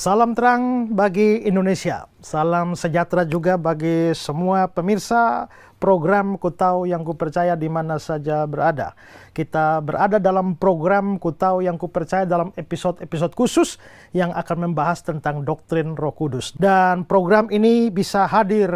Salam terang bagi Indonesia, salam sejahtera juga bagi semua pemirsa program Ku Tahu Yang Ku Percaya di mana saja berada. Kita berada dalam program Ku Tahu Yang Ku Percaya dalam episode-episode khusus yang akan membahas tentang doktrin Roh Kudus. Dan program ini bisa hadir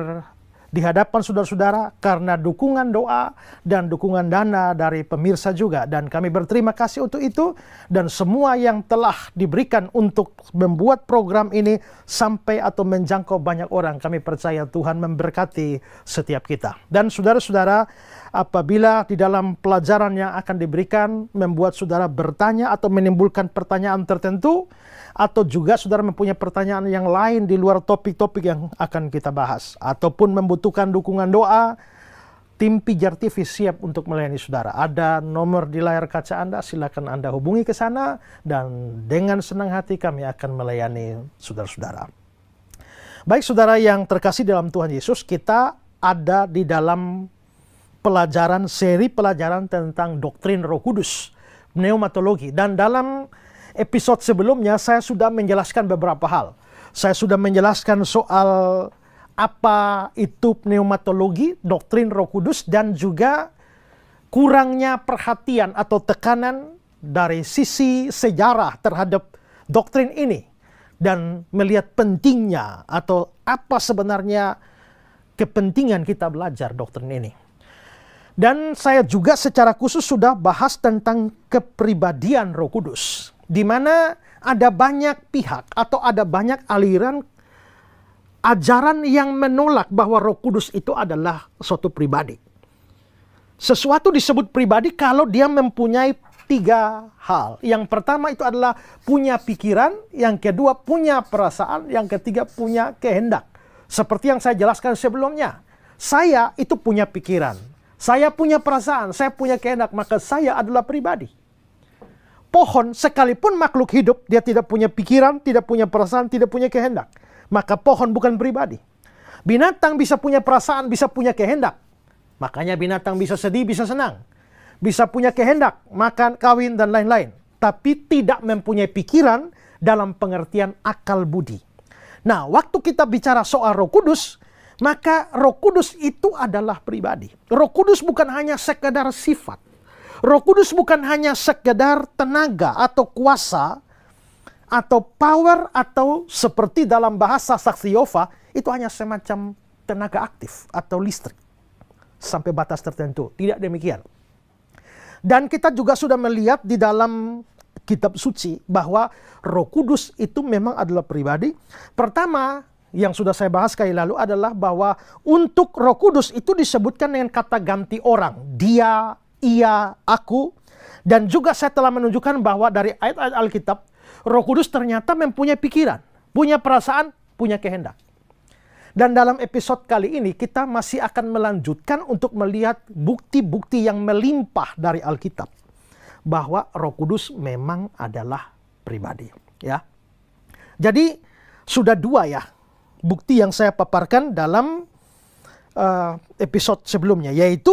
di hadapan saudara-saudara karena dukungan doa dan dukungan dana dari pemirsa juga. Dan kami berterima kasih untuk itu dan semua yang telah diberikan untuk membuat program ini sampai atau menjangkau banyak orang. Kami percaya Tuhan memberkati setiap kita. Dan saudara-saudara, apabila di dalam pelajaran yang akan diberikan membuat saudara bertanya atau menimbulkan pertanyaan tertentu, atau juga saudara mempunyai pertanyaan yang lain di luar topik-topik yang akan kita bahas, ataupun membutuhkan dukungan doa, tim Pijar TV siap untuk melayani saudara. Ada nomor di layar kaca Anda, silakan Anda hubungi ke sana, dan dengan senang hati kami akan melayani saudara-saudara. Baik saudara yang terkasih dalam Tuhan Yesus, kita ada di dalam seri pelajaran tentang doktrin Roh Kudus, pneumatologi, dan dalam episode sebelumnya saya sudah menjelaskan beberapa hal. Saya sudah menjelaskan soal apa itu pneumatologi, doktrin Roh Kudus, dan juga kurangnya perhatian atau tekanan dari sisi sejarah terhadap doktrin ini. Dan melihat pentingnya atau apa sebenarnya kepentingan kita belajar doktrin ini. Dan saya juga secara khusus sudah bahas tentang kepribadian Roh Kudus, di mana ada banyak pihak atau ada banyak aliran ajaran yang menolak bahwa Roh Kudus itu adalah suatu pribadi. Sesuatu disebut pribadi kalau dia mempunyai 3 hal. Yang pertama itu adalah punya pikiran, yang kedua punya perasaan, yang ketiga punya kehendak. Seperti yang saya jelaskan sebelumnya. Saya itu punya pikiran, saya punya perasaan, saya punya kehendak, maka saya adalah pribadi. Pohon sekalipun makhluk hidup, dia tidak punya pikiran, tidak punya perasaan, tidak punya kehendak. Maka pohon bukan pribadi. Binatang bisa punya perasaan, bisa punya kehendak. Makanya binatang bisa sedih, bisa senang. Bisa punya kehendak, makan, kawin, dan lain-lain. Tapi tidak mempunyai pikiran dalam pengertian akal budi. Nah, waktu kita bicara soal Roh Kudus, maka Roh Kudus itu adalah pribadi. Roh Kudus bukan hanya sekedar sifat. Roh Kudus bukan hanya sekedar tenaga atau kuasa atau power, atau seperti dalam bahasa saksi Yehova itu hanya semacam tenaga aktif atau listrik sampai batas tertentu. Tidak demikian. Dan kita juga sudah melihat di dalam kitab suci bahwa Roh Kudus itu memang adalah pribadi. Pertama yang sudah saya bahas kali lalu adalah bahwa untuk Roh Kudus itu disebutkan dengan kata ganti orang. Dia, ia, aku. Dan juga saya telah menunjukkan bahwa dari ayat-ayat Alkitab, Roh Kudus ternyata mempunyai pikiran, punya perasaan, punya kehendak. Dan dalam episode kali ini kita masih akan melanjutkan untuk melihat bukti-bukti yang melimpah dari Alkitab bahwa Roh Kudus memang adalah pribadi. Ya. Jadi sudah 2 ya bukti yang saya paparkan dalam episode sebelumnya, yaitu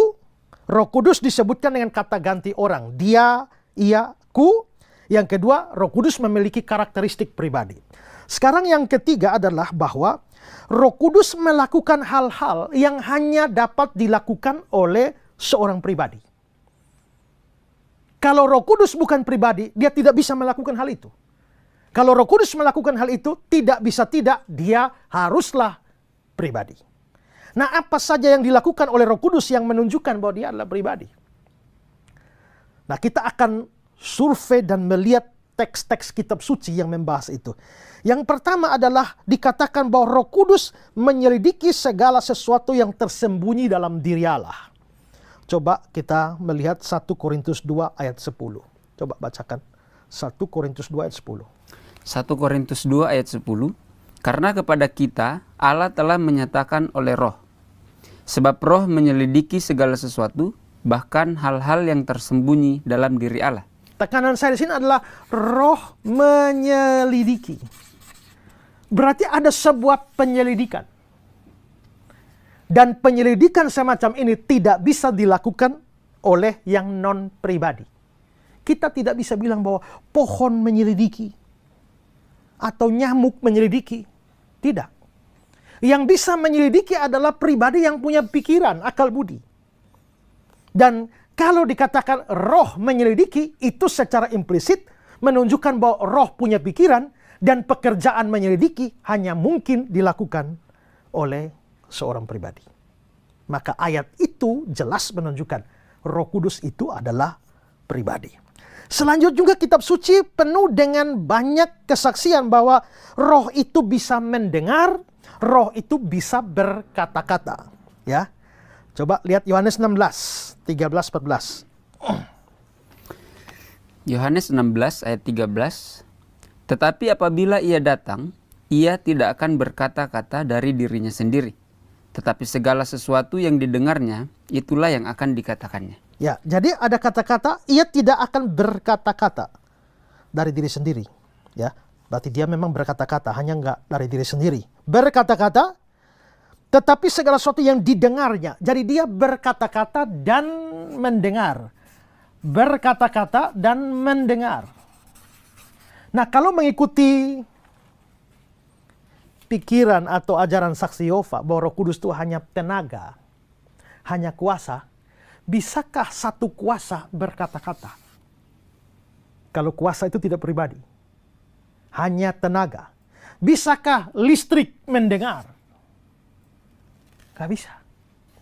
Roh Kudus disebutkan dengan kata ganti orang. Dia, ia, ku. Yang kedua, Roh Kudus memiliki karakteristik pribadi. Sekarang yang ketiga adalah bahwa Roh Kudus melakukan hal-hal yang hanya dapat dilakukan oleh seorang pribadi. Kalau Roh Kudus bukan pribadi, dia tidak bisa melakukan hal itu. Kalau Roh Kudus melakukan hal itu, tidak bisa tidak, dia haruslah pribadi. Nah, apa saja yang dilakukan oleh Roh Kudus yang menunjukkan bahwa dia adalah pribadi? Nah, kita akan survei dan melihat teks-teks kitab suci yang membahas itu. Yang pertama adalah dikatakan bahwa Roh Kudus menyelidiki segala sesuatu yang tersembunyi dalam diri Allah. Coba kita melihat 1 Korintus 2 ayat 10. Coba bacakan 1 Korintus 2 ayat 10. 1 Korintus 2 ayat 10. Karena kepada kita Allah telah menyatakan oleh Roh. Sebab Roh menyelidiki segala sesuatu, bahkan hal-hal yang tersembunyi dalam diri Allah. Tekanan saya di sini adalah Roh menyelidiki. Berarti ada sebuah penyelidikan. Dan penyelidikan semacam ini tidak bisa dilakukan oleh yang non-pribadi. Kita tidak bisa bilang bahwa pohon menyelidiki. atau nyamuk menyelidiki. Tidak. Yang bisa menyelidiki adalah pribadi yang punya pikiran, akal budi. Dan kalau dikatakan roh menyelidiki, itu secara implisit menunjukkan bahwa roh punya pikiran dan pekerjaan menyelidiki hanya mungkin dilakukan oleh seorang pribadi. Maka ayat itu jelas menunjukkan Roh Kudus itu adalah pribadi. Selanjutnya juga kitab suci penuh dengan banyak kesaksian bahwa roh itu bisa mendengar, roh itu bisa berkata-kata. Ya, coba lihat Yohanes 16, 13, 14. Yohanes 16 ayat 13. Tetapi apabila ia datang, ia tidak akan berkata-kata dari dirinya sendiri. Tetapi segala sesuatu yang didengarnya, itulah yang akan dikatakannya. Ya, jadi ada kata-kata, ia tidak akan berkata-kata dari diri sendiri. Ya, berarti dia memang berkata-kata, hanya enggak dari diri sendiri. Berkata-kata, tetapi segala sesuatu yang didengarnya. Jadi dia berkata-kata dan mendengar. Berkata-kata dan mendengar. Nah, kalau mengikuti pikiran atau ajaran saksi Yehova bahwa Roh Kudus itu hanya tenaga, hanya kuasa, bisakah satu kuasa berkata-kata? Kalau kuasa itu tidak pribadi, hanya tenaga. Bisakah listrik mendengar? Gak bisa.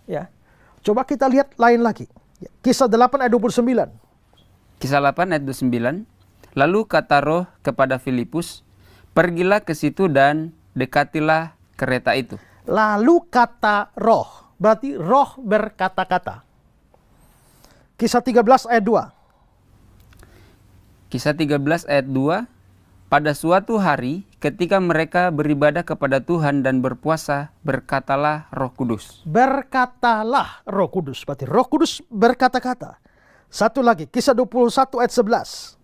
Ya. Coba kita lihat lain lagi. Kisah 8 ayat 29. Kisah 8 ayat 29. Lalu kata roh kepada Filipus, pergilah ke situ dan dekatilah kereta itu. Lalu kata roh, berarti roh berkata-kata. Kisah 13 ayat 2. Kisah 13 ayat 2. Pada suatu hari ketika mereka beribadah kepada Tuhan dan berpuasa, berkatalah Roh Kudus. Berkatalah Roh Kudus, berarti Roh Kudus berkata-kata. Satu lagi, Kisah 21 ayat 11.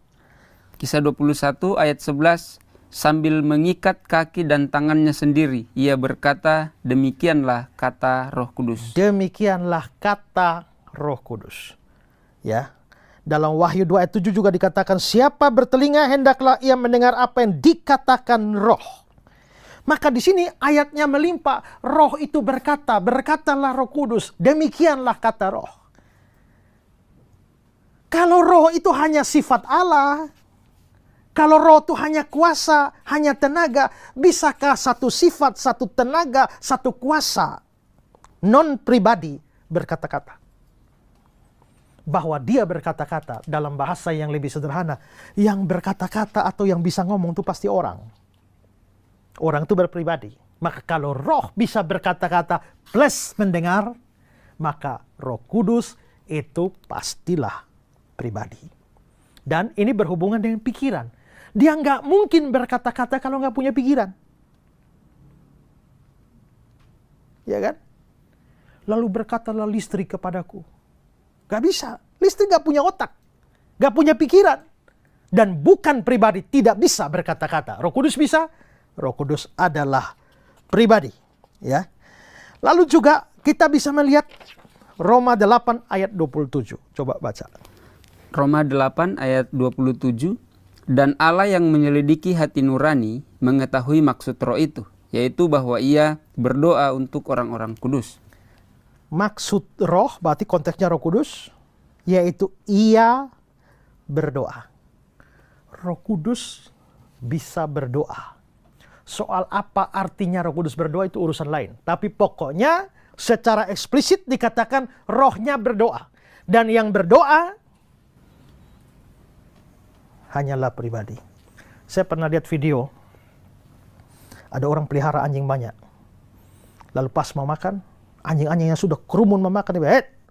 Kisah 21 ayat 11. Sambil mengikat kaki dan tangannya sendiri, ia berkata, demikianlah kata Roh Kudus. Demikianlah kata Roh Kudus. Ya. Dalam Wahyu 2 ayat 7 juga dikatakan, siapa bertelinga hendaklah ia mendengar apa yang dikatakan roh. Maka di sini ayatnya melimpah, roh itu berkata, berkatalah Roh Kudus, demikianlah kata roh. Kalau roh itu hanya sifat Allah, kalau roh itu hanya kuasa, hanya tenaga, bisakah satu sifat, satu tenaga, satu kuasa non pribadi berkata-kata? Bahwa dia berkata-kata dalam bahasa yang lebih sederhana, yang berkata-kata atau yang bisa ngomong itu pasti orang. Orang itu berpribadi. Maka kalau roh bisa berkata-kata plus mendengar, maka Roh Kudus itu pastilah pribadi. Dan ini berhubungan dengan pikiran. Dia nggak mungkin berkata-kata kalau nggak punya pikiran. Ya kan? Lalu berkatalah listrik kepadaku. Gak bisa. Listrik gak punya otak. Gak punya pikiran. Dan bukan pribadi. Tidak bisa berkata-kata. Roh Kudus bisa. Roh Kudus adalah pribadi. Ya. Lalu juga kita bisa melihat Roma 8 ayat 27. Coba baca. Roma 8 ayat 27. Dan Allah yang menyelidiki hati nurani mengetahui maksud roh itu. Yaitu bahwa ia berdoa untuk orang-orang kudus. Maksud roh, berarti konteksnya Roh Kudus, yaitu ia berdoa. Roh Kudus bisa berdoa. Soal apa artinya Roh Kudus berdoa itu urusan lain. Tapi pokoknya secara eksplisit dikatakan rohnya berdoa. Dan yang berdoa hanyalah pribadi. Saya pernah lihat video, ada orang pelihara anjing banyak. Lalu pas mau makan, anjing-anjing yang sudah kerumun memakan,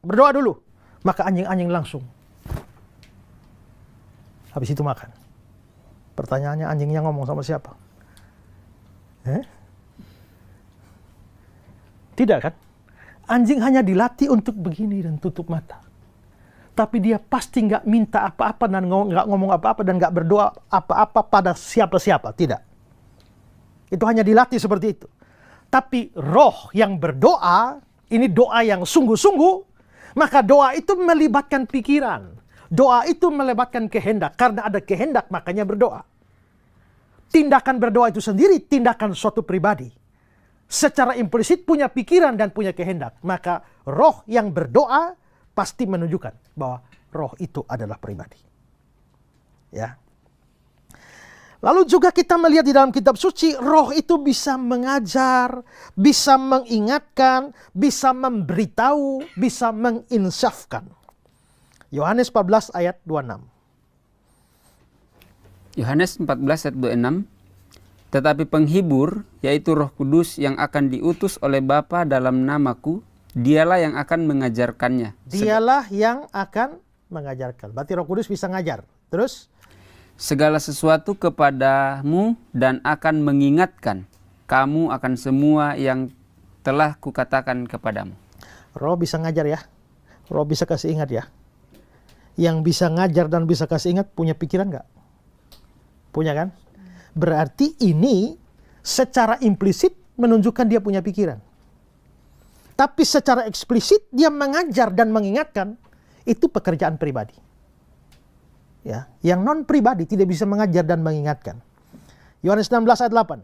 berdoa dulu. Maka anjing-anjing langsung habis itu makan. Pertanyaannya, anjingnya ngomong sama siapa? Tidak kan? Anjing hanya dilatih untuk begini dan tutup mata. Tapi dia pasti nggak minta apa-apa dan nggak ngomong apa-apa dan nggak berdoa apa-apa pada siapa-siapa. Tidak. Itu hanya dilatih seperti itu. Tapi roh yang berdoa, ini doa yang sungguh-sungguh, maka doa itu melibatkan pikiran. Doa itu melibatkan kehendak. Karena ada kehendak, makanya berdoa. tindakan berdoa itu sendiri tindakan suatu pribadi. Secara implisit punya pikiran dan punya kehendak. Maka roh yang berdoa pasti menunjukkan bahwa roh itu adalah pribadi. Ya. Lalu juga kita melihat di dalam kitab suci, roh itu bisa mengajar, bisa mengingatkan, bisa memberitahu, bisa menginsafkan. Yohanes 14 ayat 26. Yohanes 14 ayat 26. Tetapi penghibur, yaitu Roh Kudus yang akan diutus oleh Bapa dalam namaku, dialah yang akan mengajarkannya. Dialah yang akan mengajarkan. Berarti Roh Kudus bisa ngajar. Terus? Segala sesuatu kepadamu dan akan mengingatkan kamu akan semua yang telah kukatakan kepadamu. Roh bisa ngajar ya. Roh bisa kasih ingat ya. Yang bisa ngajar dan bisa kasih ingat punya pikiran nggak? Punya kan? Berarti ini secara implisit menunjukkan dia punya pikiran. Tapi secara eksplisit dia mengajar dan mengingatkan, itu pekerjaan pribadi. Ya, yang non pribadi tidak bisa mengajar dan mengingatkan. Yohanes 16 ayat 8.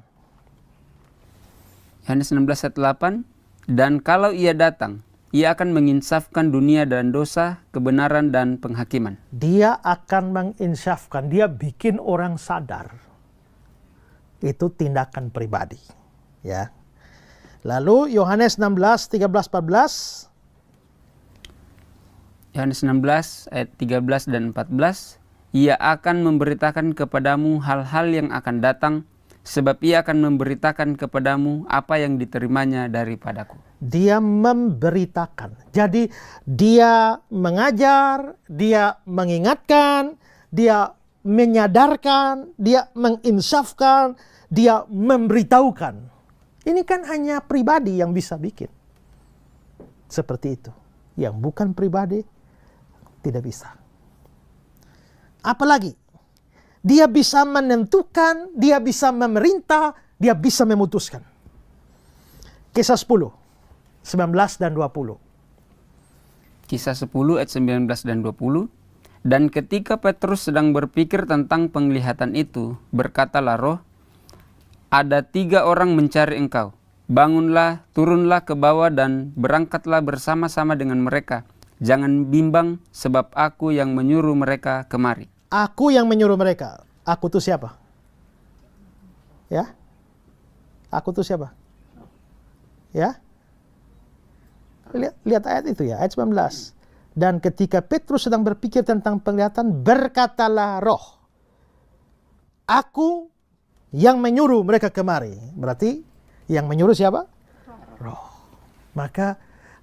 Yohanes 16 ayat 8. Dan kalau ia datang, ia akan menginsafkan dunia dan dosa, kebenaran dan penghakiman. Dia akan menginsafkan, dia bikin orang sadar. Itu tindakan pribadi, ya. Lalu Yohanes 16, 13, 14. Yohanes 16 ayat 13 dan 14. Ia akan memberitakan kepadamu hal-hal yang akan datang, sebab ia akan memberitakan kepadamu apa yang diterimanya daripadaku. Dia memberitakan. Jadi dia mengajar, dia mengingatkan, dia menyadarkan, dia menginsafkan, dia memberitahukan. Ini kan hanya pribadi yang bisa bikin. Seperti itu. Yang bukan pribadi tidak bisa. Apalagi dia bisa menentukan, dia bisa memerintah, dia bisa memutuskan. Kisah 10, 19 dan 20. Kisah 10 ayat 19 dan 20. Dan ketika Petrus sedang berpikir tentang penglihatan itu, berkatalah Roh, ada 3 orang mencari engkau. Bangunlah, turunlah ke bawah dan berangkatlah bersama-sama dengan mereka. Jangan bimbang, sebab aku yang menyuruh mereka kemari. Aku yang menyuruh mereka. Aku tuh siapa? Ya? Aku tuh siapa? Ya? Lihat ayat itu ya, ayat 19. Dan ketika Petrus sedang berpikir tentang penglihatan, berkatalah Roh, aku yang menyuruh mereka kemari. Berarti yang menyuruh siapa? Roh. Maka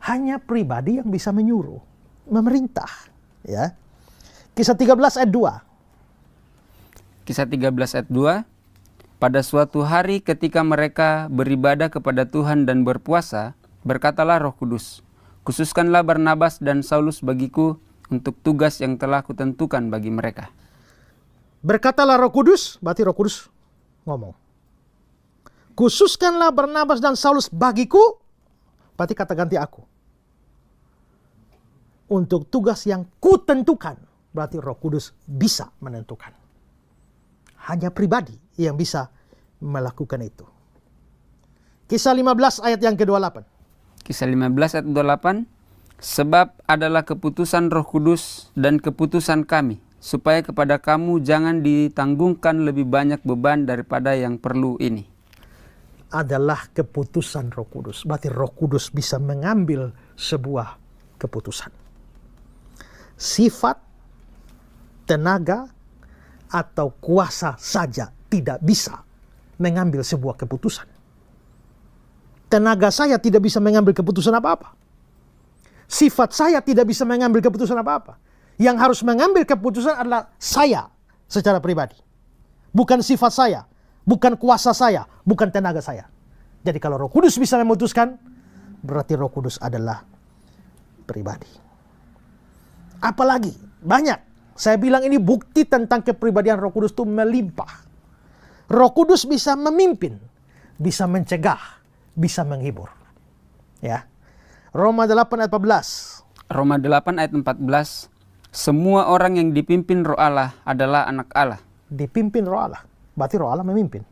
hanya pribadi yang bisa menyuruh, memerintah. Ya. Kisah 13 ayat 2. Kisah 13 ayat 2. Pada suatu hari ketika mereka beribadah kepada Tuhan dan berpuasa, berkatalah Roh Kudus, khususkanlah Barnabas dan Saulus bagiku untuk tugas yang telah kutentukan bagi mereka. Berkatalah Roh Kudus, berarti Roh Kudus ngomong. Khususkanlah Barnabas dan Saulus bagiku, berarti kata ganti aku. Untuk tugas yang kutentukan, berarti Roh Kudus bisa menentukan. Hanya pribadi yang bisa melakukan itu. Kisah 15 ayat yang ke-28. Kisah 15 ayat 28. Sebab adalah keputusan Roh Kudus dan keputusan kami, supaya kepada kamu jangan ditanggungkan lebih banyak beban daripada yang perlu ini. Adalah keputusan Roh Kudus. Berarti Roh Kudus bisa mengambil sebuah keputusan. Sifat, tenaga, atau kuasa saja tidak bisa mengambil sebuah keputusan. Tenaga saya tidak bisa mengambil keputusan apa-apa. Sifat saya tidak bisa mengambil keputusan apa-apa. Yang harus mengambil keputusan adalah saya secara pribadi. Bukan sifat saya, bukan kuasa saya, bukan tenaga saya. Jadi kalau Roh Kudus bisa memutuskan, berarti Roh Kudus adalah pribadi. Apalagi banyak. Saya bilang ini bukti tentang kepribadian Roh Kudus itu melimpah. Roh Kudus bisa memimpin, bisa mencegah, bisa menghibur. Ya. Roma 8 ayat 14. Roma 8 ayat 14. Semua orang yang dipimpin Roh Allah adalah anak Allah. Dipimpin Roh Allah. Berarti Roh Allah memimpin.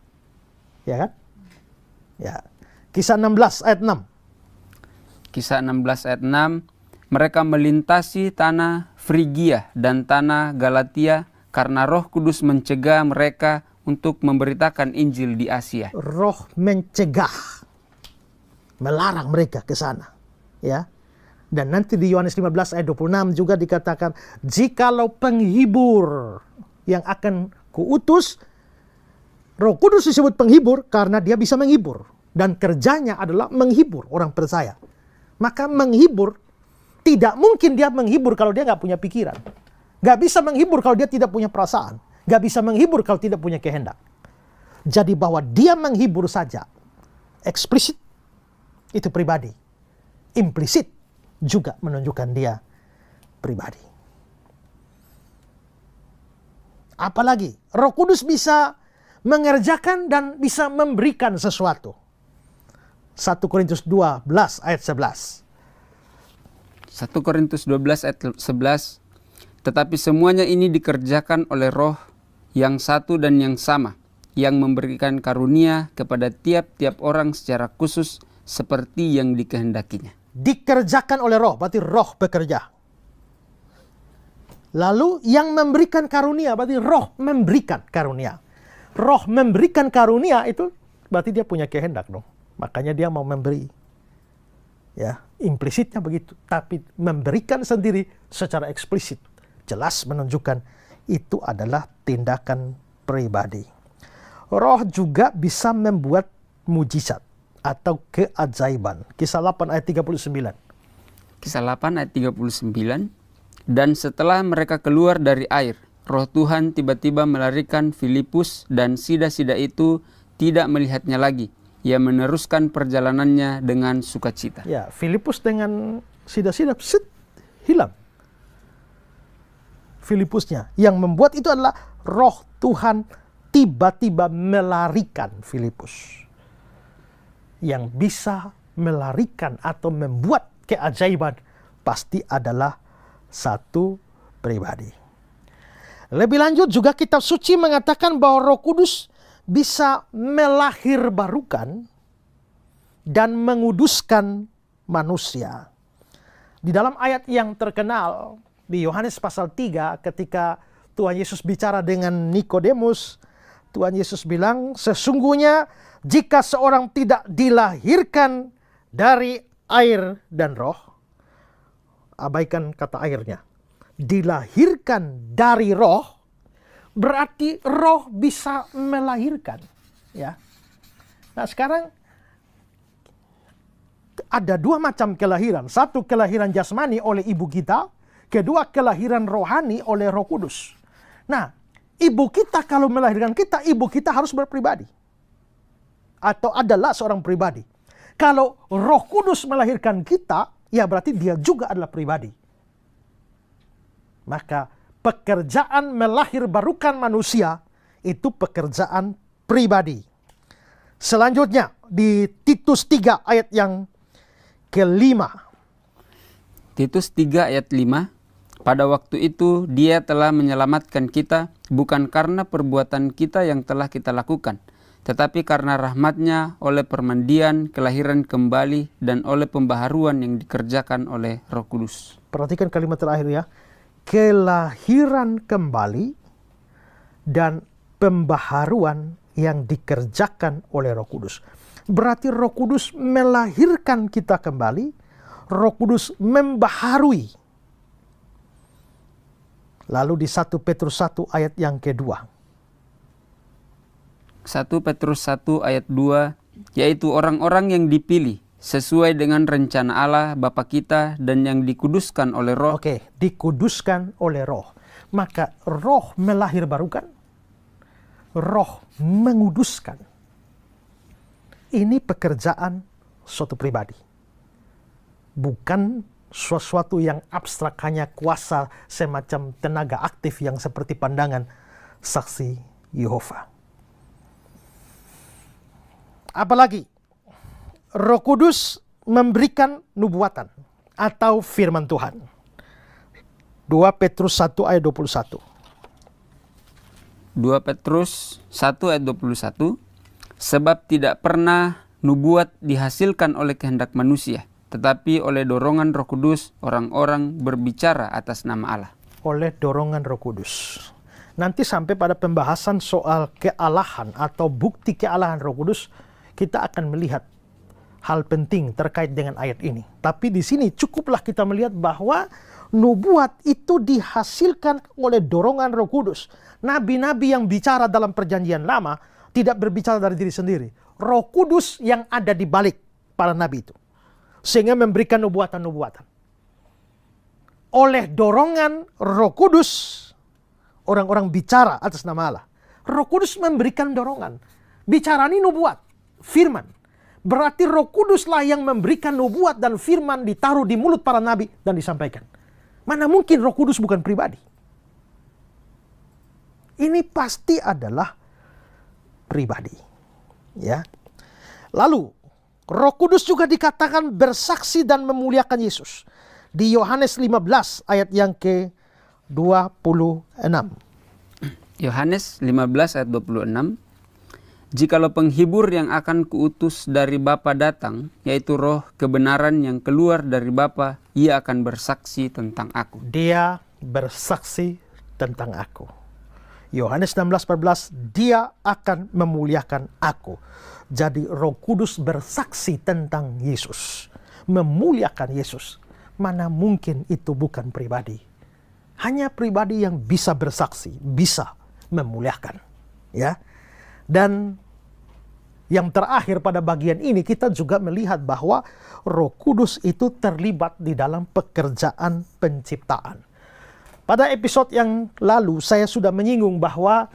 Ya kan? Ya. Kisah 16 ayat 6. Kisah 16 ayat 6, mereka melintasi tanah Frigia dan tanah Galatia karena Roh Kudus mencegah mereka untuk memberitakan Injil di Asia. Roh mencegah, melarang mereka ke sana. Ya. Dan nanti di Yohanes 15 ayat 26 juga dikatakan, jikalau penghibur yang akan kuutus, Roh Kudus disebut penghibur karena dia bisa menghibur. Dan kerjanya adalah menghibur orang percaya. Maka menghibur, tidak mungkin dia menghibur kalau dia nggak punya pikiran. Nggak bisa menghibur kalau dia tidak punya perasaan. Nggak bisa menghibur kalau tidak punya kehendak. Jadi bahwa dia menghibur saja, eksplisit, itu pribadi. Implisit juga menunjukkan dia pribadi. Apalagi Roh Kudus bisa mengerjakan dan bisa memberikan sesuatu. 1 Korintus 12 ayat 11. 1 Korintus 12 ayat 11, tetapi semuanya ini dikerjakan oleh Roh yang satu dan yang sama, yang memberikan karunia kepada tiap-tiap orang secara khusus seperti yang dikehendakinya. Dikerjakan oleh Roh, berarti Roh bekerja. Lalu yang memberikan karunia, berarti Roh memberikan karunia. Roh memberikan karunia itu berarti dia punya kehendak dong. Makanya dia mau memberi. Ya, implisitnya begitu. Tapi memberikan sendiri secara eksplisit. Jelas menunjukkan itu adalah tindakan pribadi. Roh juga bisa membuat mujizat atau keajaiban. Kisah 8 ayat 39. Kisah 8 ayat 39, dan setelah mereka keluar dari air, Roh Tuhan tiba-tiba melarikan Filipus dan sida-sida itu tidak melihatnya lagi. Ia meneruskan perjalanannya dengan sukacita. Ya, Filipus dengan sida-sida hilang. Filipusnya. Yang membuat itu adalah Roh Tuhan tiba-tiba melarikan Filipus. Yang bisa melarikan atau membuat keajaiban pasti adalah satu pribadi. Lebih lanjut juga kitab suci mengatakan bahwa Roh Kudus bisa melahirbarukan dan menguduskan manusia. Di dalam ayat yang terkenal di Yohanes pasal 3 ketika Tuhan Yesus bicara dengan Nikodemus, Tuhan Yesus bilang, sesungguhnya jika seorang tidak dilahirkan dari air dan roh, abaikan kata airnya, dilahirkan dari roh, berarti roh bisa melahirkan. Ya. Nah sekarang ada dua macam kelahiran. Satu kelahiran jasmani oleh ibu kita, kedua kelahiran rohani oleh Roh Kudus. Nah, ibu kita kalau melahirkan kita, ibu kita harus berpribadi. Atau adalah seorang pribadi. Kalau Roh Kudus melahirkan kita, ya berarti dia juga adalah pribadi. Maka pekerjaan melahirbarukan manusia itu pekerjaan pribadi. Selanjutnya di Titus 3 ayat yang kelima. Titus 3 ayat 5, pada waktu itu dia telah menyelamatkan kita bukan karena perbuatan kita yang telah kita lakukan, tetapi karena rahmat-Nya oleh permandian, kelahiran kembali, dan oleh pembaharuan yang dikerjakan oleh Roh Kudus. Perhatikan kalimat terakhir ya. Kelahiran kembali dan pembaharuan yang dikerjakan oleh Roh Kudus. Berarti Roh Kudus melahirkan kita kembali, Roh Kudus membaharui. Lalu di 1 Petrus 1 ayat yang kedua. 1 Petrus 1 ayat 2, yaitu orang-orang yang dipilih sesuai dengan rencana Allah Bapa kita dan yang dikuduskan oleh Roh. Oke, dikuduskan oleh Roh. Maka Roh melahirbarukan, Roh menguduskan. Ini pekerjaan suatu pribadi. Bukan sesuatu yang abstrak, hanya kuasa semacam tenaga aktif yang seperti pandangan saksi Yehova. Apalagi Roh Kudus memberikan nubuatan atau firman Tuhan. 2 Petrus 1 ayat 21. 2 2 Petrus 1 ayat 21, sebab tidak pernah nubuat dihasilkan oleh kehendak manusia, tetapi oleh dorongan Roh Kudus orang-orang berbicara atas nama Allah. Oleh dorongan Roh Kudus. Nanti sampai pada pembahasan soal kealahan atau bukti kealahan Roh Kudus, kita akan melihat hal penting terkait dengan ayat ini. Tapi di sini cukuplah kita melihat bahwa nubuat itu dihasilkan oleh dorongan Roh Kudus. Nabi-nabi yang bicara dalam perjanjian lama tidak berbicara dari diri sendiri. Roh Kudus yang ada di balik para nabi itu. Sehingga memberikan nubuatan-nubuatan. Oleh dorongan Roh Kudus, orang-orang bicara atas nama Allah. Roh Kudus memberikan dorongan. Bicara ini nubuat, firman. Berarti Roh Kuduslah yang memberikan nubuat dan firman ditaruh di mulut para nabi dan disampaikan. Mana mungkin Roh Kudus bukan pribadi? Ini pasti adalah pribadi. Ya. Lalu, Roh Kudus juga dikatakan bersaksi dan memuliakan Yesus. Di Yohanes 15 ayat yang ke-26. Yohanes 15 ayat 26. Jikalau penghibur yang akan kuutus dari Bapa datang, yaitu Roh kebenaran yang keluar dari Bapa, ia akan bersaksi tentang aku. Dia bersaksi tentang aku. Yohanes 16:14, dia akan memuliakan aku. Jadi Roh Kudus bersaksi tentang Yesus. Memuliakan Yesus. Mana mungkin itu bukan pribadi. Hanya pribadi yang bisa bersaksi, bisa memuliakan. Ya. Dan yang terakhir pada bagian ini kita juga melihat bahwa Roh Kudus itu terlibat di dalam pekerjaan penciptaan. Pada episode yang lalu saya sudah menyinggung bahwa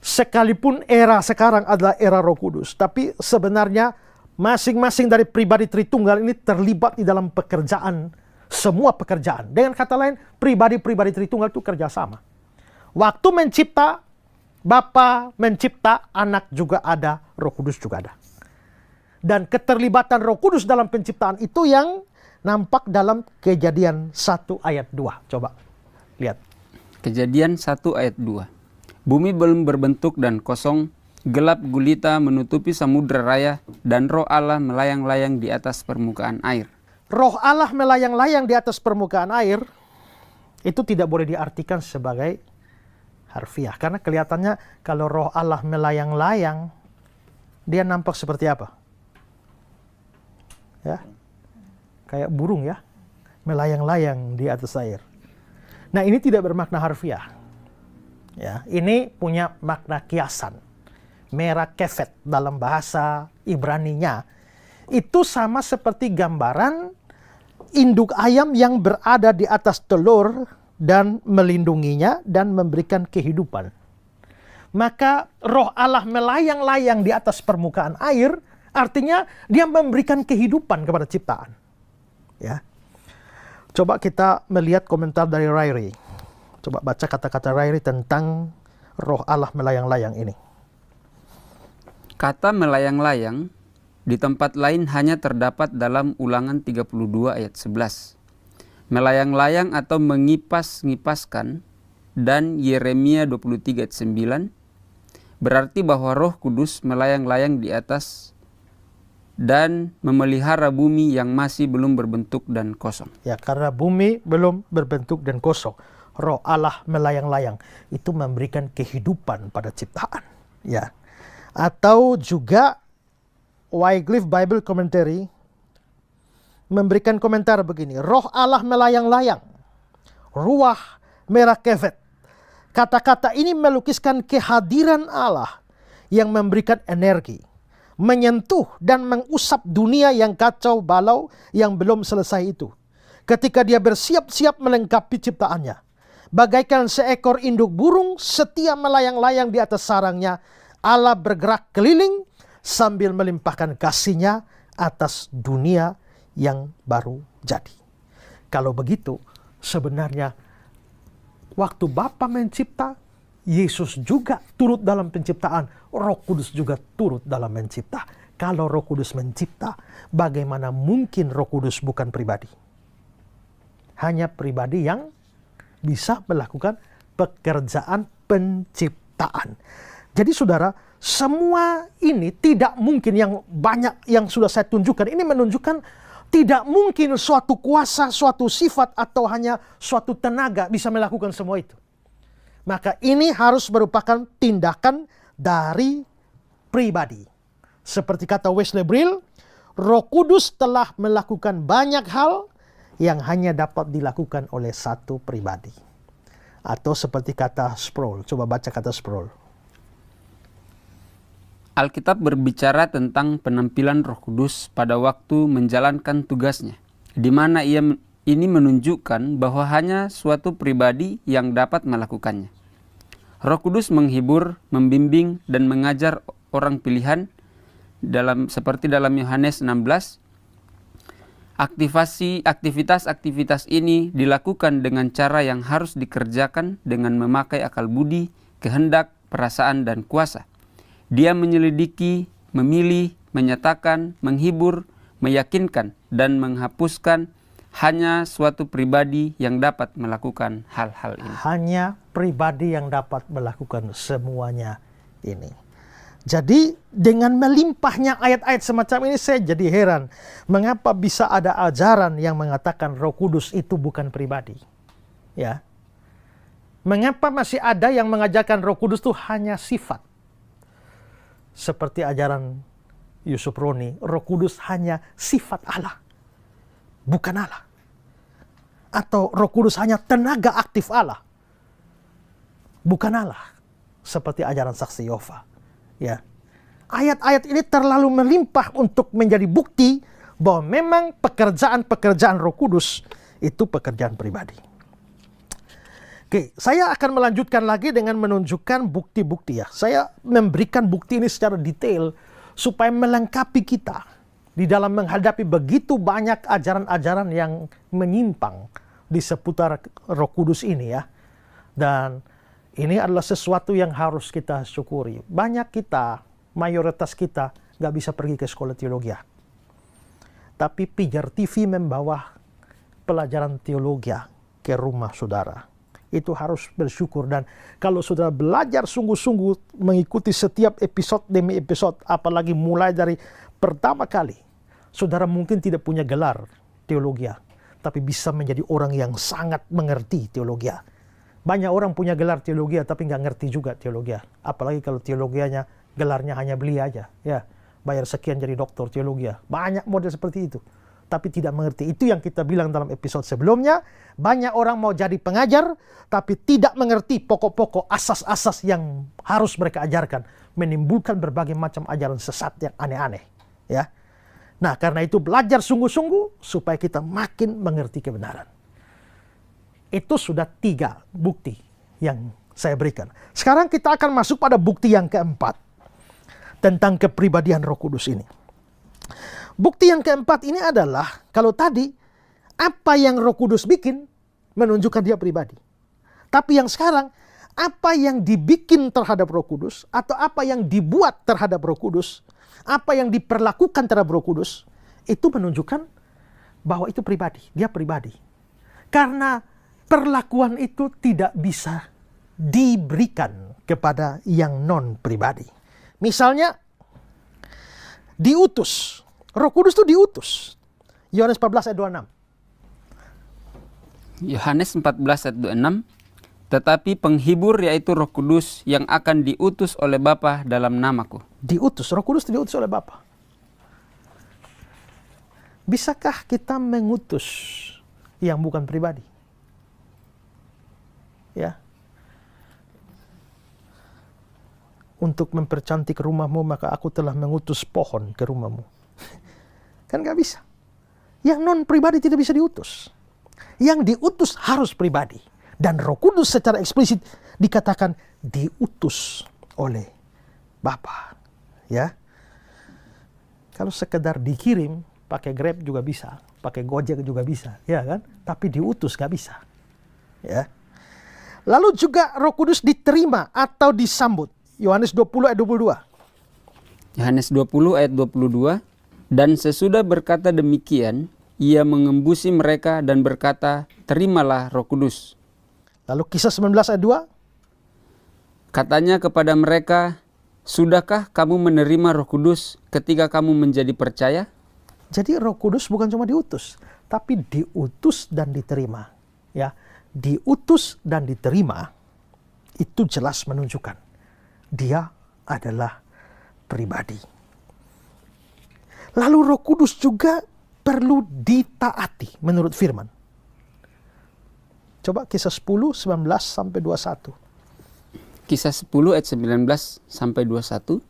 sekalipun era sekarang adalah era Roh Kudus, tapi sebenarnya masing-masing dari pribadi Tritunggal ini terlibat di dalam pekerjaan, semua pekerjaan. Dengan kata lain, pribadi-pribadi Tritunggal itu kerjasama. Waktu mencipta, Bapa mencipta, Anak juga ada, Roh Kudus juga ada. Dan keterlibatan Roh Kudus dalam penciptaan itu yang nampak dalam Kejadian 1 ayat 2. Coba lihat. Kejadian 1 ayat 2. Bumi belum berbentuk dan kosong, gelap gulita menutupi samudra raya, dan Roh Allah melayang-layang di atas permukaan air. Roh Allah melayang-layang di atas permukaan air, itu tidak boleh diartikan sebagai harfiah. Karena kelihatannya kalau Roh Allah melayang-layang, dia nampak seperti apa? Ya, kayak burung ya, melayang-layang di atas air. Nah, ini tidak bermakna harfiah. Ya, ini punya makna kiasan. Merakefet dalam bahasa Ibraninya. Itu sama seperti gambaran induk ayam yang berada di atas telur dan melindunginya dan memberikan kehidupan. Maka Roh Allah melayang-layang di atas permukaan air, artinya dia memberikan kehidupan kepada ciptaan. Ya. Coba kita melihat komentar dari Ryrie. Coba baca kata-kata Ryrie tentang Roh Allah melayang-layang ini. Kata melayang-layang di tempat lain hanya terdapat dalam Ulangan 32 ayat 11. Melayang-layang atau mengipas-ngipaskan, dan Yeremia 23 ayat 9 berarti bahwa Roh Kudus melayang-layang di atas dan memelihara bumi yang masih belum berbentuk dan kosong. Ya, karena bumi belum berbentuk dan kosong, Roh Allah melayang-layang itu memberikan kehidupan pada ciptaan. Ya. Atau juga Wycliffe Bible Commentary memberikan komentar begini. Roh Allah melayang-layang. Ruah merakefet. Kata-kata ini melukiskan kehadiran Allah yang memberikan energi, menyentuh dan mengusap dunia yang kacau balau yang belum selesai itu. Ketika dia bersiap-siap melengkapi ciptaannya. Bagaikan seekor induk burung setia melayang-layang di atas sarangnya, Allah bergerak keliling sambil melimpahkan kasih-Nya atas dunia yang baru jadi. Kalau begitu, sebenarnya waktu Bapa mencipta, Yesus juga turut dalam penciptaan, Roh Kudus juga turut dalam mencipta. Kalau Roh Kudus mencipta, bagaimana mungkin Roh Kudus bukan pribadi? Hanya pribadi yang bisa melakukan pekerjaan penciptaan. penciptaan. Jadi saudara, semua ini tidak mungkin, yang banyak yang sudah saya tunjukkan, ini menunjukkan tidak mungkin suatu kuasa, suatu sifat, atau hanya suatu tenaga bisa melakukan semua itu. Maka ini harus merupakan tindakan dari pribadi. Seperti kata Wesley Brill, Roh Kudus telah melakukan banyak hal yang hanya dapat dilakukan oleh satu pribadi. Atau seperti kata Sproul, coba baca kata Sproul. Alkitab berbicara tentang penampilan Roh Kudus pada waktu menjalankan tugasnya, di mana ini menunjukkan bahwa hanya suatu pribadi yang dapat melakukannya. Roh Kudus menghibur, membimbing, dan mengajar orang pilihan seperti dalam Yohanes 16. Aktivitas-aktivitas ini dilakukan dengan cara yang harus dikerjakan dengan memakai akal budi, kehendak, perasaan, dan kuasa. Dia menyelidiki, memilih, menyatakan, menghibur, meyakinkan, dan menghapuskan. Hanya suatu pribadi yang dapat melakukan hal-hal ini. Hanya pribadi yang dapat melakukan semuanya ini. Jadi dengan melimpahnya ayat-ayat semacam ini, saya jadi heran. Mengapa bisa ada ajaran yang mengatakan Roh Kudus itu bukan pribadi? Ya. Mengapa masih ada yang mengajarkan Roh Kudus itu hanya sifat? Seperti ajaran Yusuf Roni, Roh Kudus hanya sifat Allah, bukan Allah. Atau Roh Kudus hanya tenaga aktif Allah, bukan Allah. Seperti ajaran Saksi Yehova. Ya. Ayat-ayat ini terlalu melimpah untuk menjadi bukti bahwa memang pekerjaan-pekerjaan Roh Kudus itu pekerjaan pribadi. Oke, saya akan melanjutkan lagi dengan menunjukkan bukti-bukti ya. Saya memberikan bukti ini secara detail supaya melengkapi kita di dalam menghadapi begitu banyak ajaran-ajaran yang menyimpang di seputar Roh Kudus ini ya. Dan ini adalah sesuatu yang harus kita syukuri. Banyak kita, mayoritas kita, nggak bisa pergi ke sekolah teologi. Tapi Pijar TV membawa pelajaran teologi ke rumah saudara. Itu harus bersyukur. Dan kalau saudara belajar sungguh-sungguh mengikuti setiap episode demi episode, apalagi mulai dari pertama kali, saudara mungkin tidak punya gelar teologi, tapi bisa menjadi orang yang sangat mengerti teologi. Banyak orang punya gelar teologi tapi nggak ngerti juga teologi. Apalagi kalau teologianya gelarnya hanya beli aja, ya bayar sekian jadi doktor teologi. Banyak model seperti itu, tapi tidak mengerti. Itu yang kita bilang dalam episode sebelumnya. Banyak orang mau jadi pengajar, tapi tidak mengerti pokok-pokok asas-asas yang harus mereka ajarkan, menimbulkan berbagai macam ajaran sesat yang aneh-aneh. Ya, nah karena itu belajar sungguh-sungguh supaya kita makin mengerti kebenaran. Itu sudah 3 bukti yang saya berikan. Sekarang kita akan masuk pada bukti yang keempat tentang kepribadian Roh Kudus ini. Bukti yang keempat ini adalah, kalau tadi apa yang Roh Kudus bikin menunjukkan dia pribadi. Tapi yang sekarang, apa yang dibikin terhadap Roh Kudus, atau apa yang dibuat terhadap Roh Kudus, apa yang diperlakukan terhadap Roh Kudus, itu menunjukkan bahwa itu pribadi, dia pribadi. Karena perlakuan itu tidak bisa diberikan kepada yang non-pribadi. Misalnya, diutus. Roh Kudus itu diutus. Yohanes 14 ayat 26. Yohanes 14 ayat 26. Tetapi penghibur yaitu Roh Kudus yang akan diutus oleh Bapa dalam namaku. Diutus, Roh Kudus diutus oleh Bapa. Bisakah kita mengutus yang bukan pribadi? Ya. Untuk mempercantik rumahmu, maka aku telah mengutus pohon ke rumahmu. Kan gak bisa. Yang non pribadi tidak bisa diutus. Yang diutus harus pribadi. Dan Roh Kudus secara eksplisit dikatakan diutus oleh Bapa. Ya. Kalau sekedar dikirim, pakai Grab juga bisa, pakai Gojek juga bisa, ya kan? Tapi diutus gak bisa. Ya. Lalu juga Roh Kudus diterima atau disambut. Yohanes 20 ayat 22. Yohanes 20 ayat 22. Dan sesudah berkata demikian, ia mengembusi mereka dan berkata, terimalah Roh Kudus. Lalu Kisah 19 ayat Katanya kepada mereka, "Sudahkah kamu menerima Roh Kudus ketika kamu menjadi percaya?" Jadi Roh Kudus bukan cuma diutus, tapi diutus dan diterima. Ya, diutus dan diterima itu jelas menunjukkan dia adalah pribadi. Lalu Roh Kudus juga perlu ditaati menurut firman. Coba Kisah 10, 19 sampai 21. Kisah 10 ayat 19 sampai 21.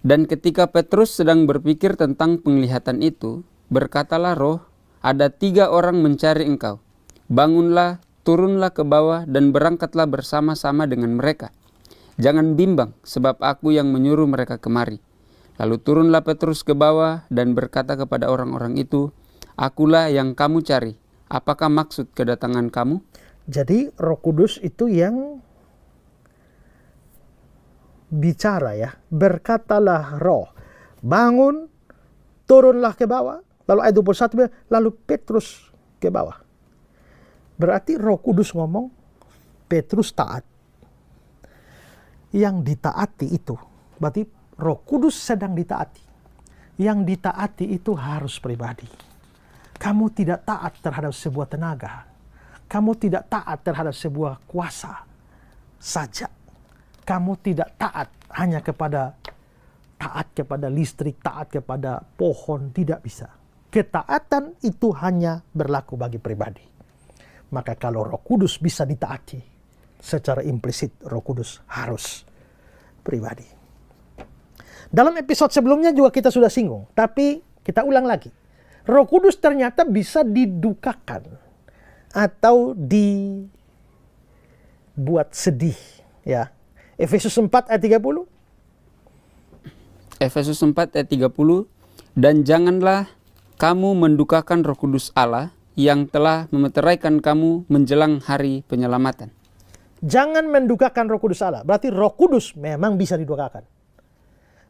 Dan ketika Petrus sedang berpikir tentang penglihatan itu, berkatalah Roh, "Ada 3 orang mencari engkau. Bangunlah, turunlah ke bawah dan berangkatlah bersama-sama dengan mereka. Jangan bimbang, sebab aku yang menyuruh mereka kemari." Lalu turunlah Petrus ke bawah dan berkata kepada orang-orang itu, "Akulah yang kamu cari. Apakah maksud kedatangan kamu?" Jadi Roh Kudus itu yang bicara ya. Berkatalah Roh, bangun, turunlah ke bawah. Lalu ayat 21 bilang, lalu Petrus ke bawah. Berarti Roh Kudus ngomong, Petrus taat. Yang ditaati itu, berarti Roh Kudus sedang ditaati. Yang ditaati itu harus pribadi. Kamu tidak taat terhadap sebuah tenaga. Kamu tidak taat terhadap sebuah kuasa saja. Kamu tidak taat hanya kepada listrik, taat kepada pohon, tidak bisa. Ketaatan itu hanya berlaku bagi pribadi. Maka kalau Roh Kudus bisa ditaati, secara implisit Roh Kudus harus pribadi. Dalam episode sebelumnya juga kita sudah singgung, tapi kita ulang lagi. Roh Kudus ternyata bisa didukakan atau dibuat sedih, ya. Efesus 4 ayat 30. Efesus 4 ayat 30. Dan janganlah kamu mendukakan Roh Kudus Allah yang telah memeteraikan kamu menjelang hari penyelamatan. Jangan mendukakan Roh Kudus Allah. Berarti Roh Kudus memang bisa didukakan.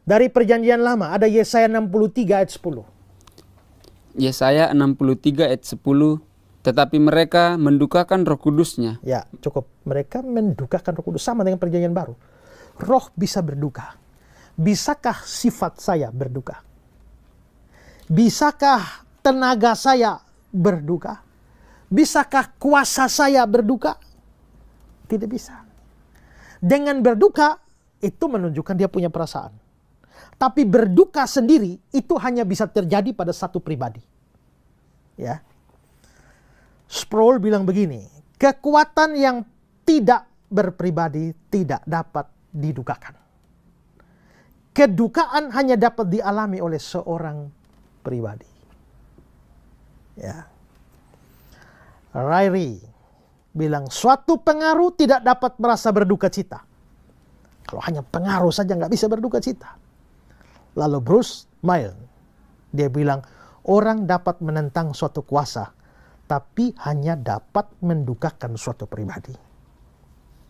Dari perjanjian lama ada Yesaya 63 ayat 10. Yesaya 63 ayat 10. Tetapi mereka mendukakan Roh Kudusnya. Ya, cukup. Mereka mendukakan Roh Kudus sama dengan perjanjian baru. Roh bisa berduka. Bisakah sifat saya berduka? Bisakah tenaga saya berduka? Bisakah kuasa saya berduka? Tidak bisa. Dengan berduka itu menunjukkan dia punya perasaan. Tapi berduka sendiri itu hanya bisa terjadi pada satu pribadi. Ya. Sproul bilang begini, kekuatan yang tidak berpribadi tidak dapat didukakan. Kedukaan hanya dapat dialami oleh seorang pribadi. Ya. Ryrie bilang suatu pengaruh tidak dapat merasa berduka cita. Kalau hanya pengaruh saja nggak bisa berduka cita. Lalu Bruce Milne, dia bilang, orang dapat menentang suatu kuasa, tapi hanya dapat mendukakan suatu pribadi.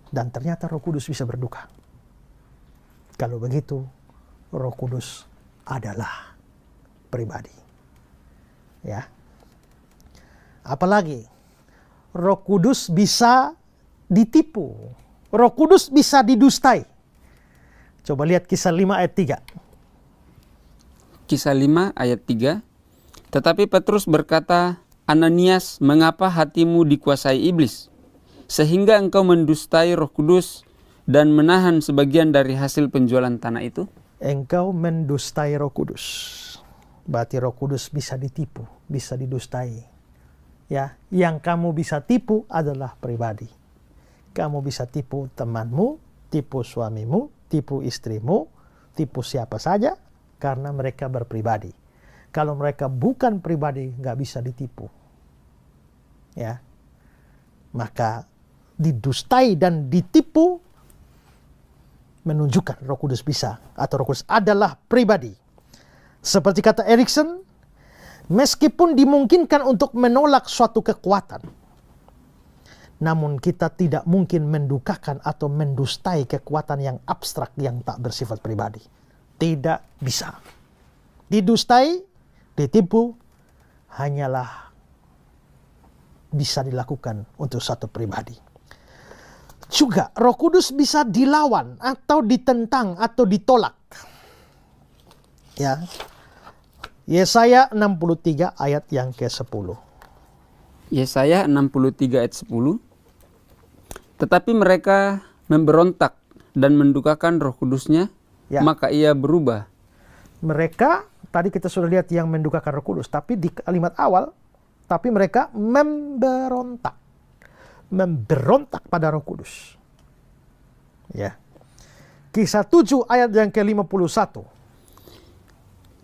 Dan ternyata Roh Kudus bisa berduka. Kalau begitu, Roh Kudus adalah pribadi. Ya. Apalagi, Roh Kudus bisa ditipu. Roh Kudus bisa didustai. Coba lihat Kisah 5 ayat 3. Kisah 5 ayat 3. Tetapi Petrus berkata, "Ananias, mengapa hatimu dikuasai iblis? Sehingga engkau mendustai Roh Kudus dan menahan sebagian dari hasil penjualan tanah itu?" Engkau mendustai Roh Kudus. Berarti Roh Kudus bisa ditipu, bisa didustai. Ya, yang kamu bisa tipu adalah pribadi. Kamu bisa tipu temanmu, tipu suamimu, tipu istrimu, tipu siapa saja, karena mereka berpribadi. Kalau mereka bukan pribadi, nggak bisa ditipu. Ya, maka didustai dan ditipu menunjukkan Roh Kudus bisa, atau Roh Kudus adalah pribadi. Seperti kata Erikson, meskipun dimungkinkan untuk menolak suatu kekuatan, namun kita tidak mungkin mendukakan atau mendustai kekuatan yang abstrak yang tak bersifat pribadi. Tidak bisa. Didustai, ditipu, hanyalah bisa dilakukan untuk satu pribadi. juga Roh Kudus bisa dilawan atau ditentang atau ditolak. Ya. Yesaya 63 ayat yang ke-10. Yesaya 63 ayat 10. Tetapi mereka memberontak dan mendukakan Roh Kudus-Nya, Ya. maka ia berubah. Mereka, tadi kita sudah lihat yang mendukakan Roh Kudus, tapi di kalimat awal, tapi mereka memberontak. Memberontak pada Roh Kudus. Ya. Kisah 7 ayat yang ke-51.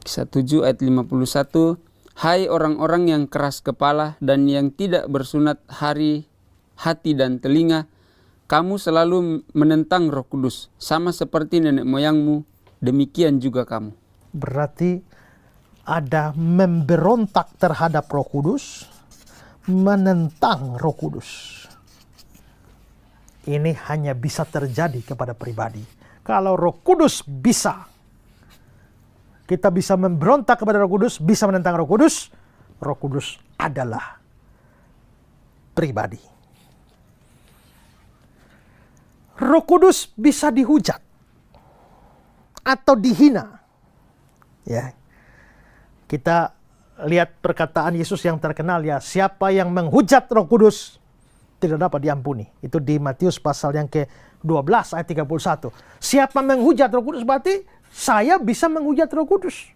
Kisah 7 ayat 51. Hai orang-orang yang keras kepala dan yang tidak bersunat hati dan telinga, kamu selalu menentang Roh Kudus, sama seperti nenek moyangmu, demikian juga kamu. Berarti ada memberontak terhadap Roh Kudus, menentang Roh Kudus. Ini hanya bisa terjadi kepada pribadi. Kalau Roh Kudus bisa, kita bisa memberontak kepada Roh Kudus, bisa menentang Roh Kudus. Roh Kudus adalah pribadi. Roh Kudus bisa dihujat atau dihina. Ya. Kita lihat perkataan Yesus yang terkenal, ya, siapa yang menghujat Roh Kudus tidak dapat diampuni. Itu di Matius pasal yang ke-12 ayat 31. Siapa menghujat Roh Kudus berarti saya bisa menghujat Roh Kudus.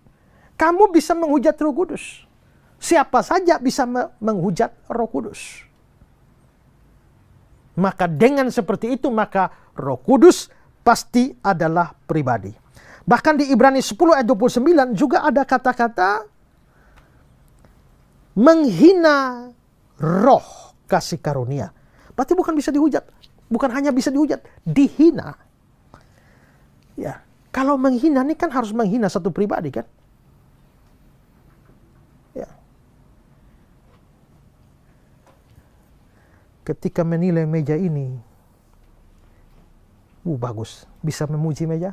Kamu bisa menghujat Roh Kudus. Siapa saja bisa menghujat Roh Kudus. Maka dengan seperti itu, maka Roh Kudus pasti adalah pribadi. Bahkan di Ibrani 10 ayat 29 juga ada kata-kata menghina roh kasih karunia. Berarti bukan bisa dihujat. Bukan hanya bisa dihujat, dihina. Ya. Kalau menghina ini kan harus menghina satu pribadi kan? Ya. Ketika menilai meja ini, bagus, bisa memuji meja.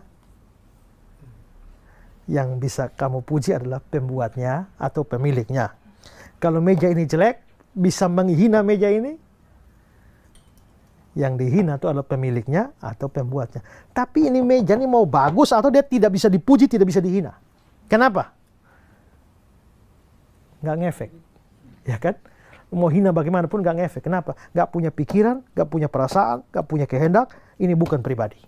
Yang bisa kamu puji adalah pembuatnya atau pemiliknya. Kalau meja ini jelek, bisa menghina meja ini. Yang dihina itu adalah pemiliknya atau pembuatnya. Tapi ini meja ini mau bagus atau dia tidak bisa dipuji, tidak bisa dihina. Kenapa? Nggak ngefek. Ya kan? Mau hina bagaimanapun nggak ngefek. Kenapa? Nggak punya pikiran, nggak punya perasaan, nggak punya kehendak. Ini bukan pribadi.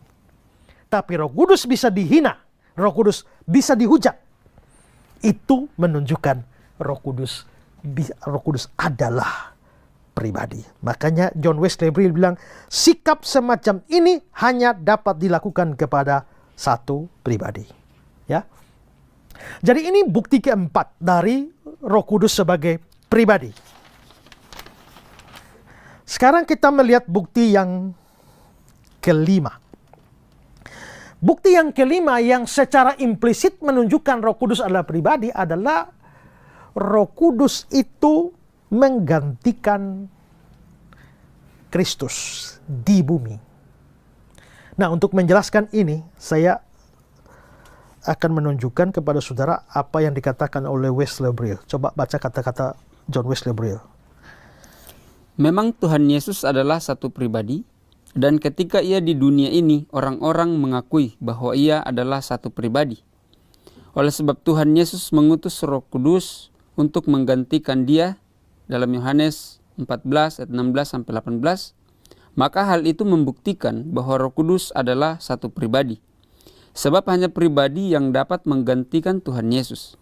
Tapi Roh Kudus bisa dihina. Roh Kudus bisa dihujat. Itu menunjukkan Roh Kudus adalah pribadi. Makanya John Wesley bilang, sikap semacam ini hanya dapat dilakukan kepada satu pribadi. Ya. Jadi ini bukti keempat dari Roh Kudus sebagai pribadi. Sekarang kita melihat bukti yang kelima. Bukti yang kelima yang secara implisit menunjukkan Roh Kudus adalah pribadi adalah Roh Kudus itu menggantikan Kristus di bumi. Nah, untuk menjelaskan ini, saya akan menunjukkan kepada saudara apa yang dikatakan oleh Wesley Brill. Coba baca kata-kata John Wesley Brill. Memang Tuhan Yesus adalah satu pribadi, dan ketika ia di dunia ini, orang-orang mengakui bahwa ia adalah satu pribadi. Oleh sebab Tuhan Yesus mengutus Roh Kudus untuk menggantikan dia, dalam Yohanes 14 ayat 16-18, maka hal itu membuktikan bahwa Roh Kudus adalah satu pribadi. Sebab hanya pribadi yang dapat menggantikan Tuhan Yesus.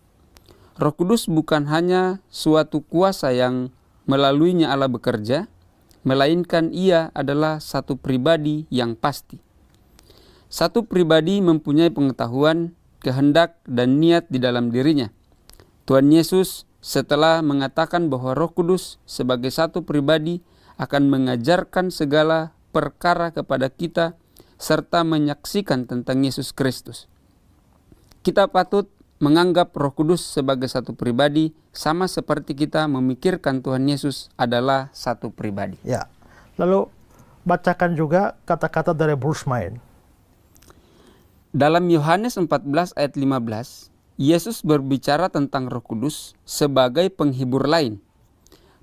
Roh Kudus bukan hanya suatu kuasa yang melaluinya Allah bekerja, melainkan ia adalah satu pribadi yang pasti. Satu pribadi mempunyai pengetahuan, kehendak, dan niat di dalam dirinya. Tuhan Yesus setelah mengatakan bahwa Roh Kudus sebagai satu pribadi akan mengajarkan segala perkara kepada kita serta menyaksikan tentang Yesus Kristus. Kita patut menganggap Roh Kudus sebagai satu pribadi sama seperti kita memikirkan Tuhan Yesus adalah satu pribadi. Ya. Lalu bacakan juga kata-kata dari Bruce Main. Dalam Yohanes 14 ayat 15, Yesus berbicara tentang Roh Kudus sebagai penghibur lain.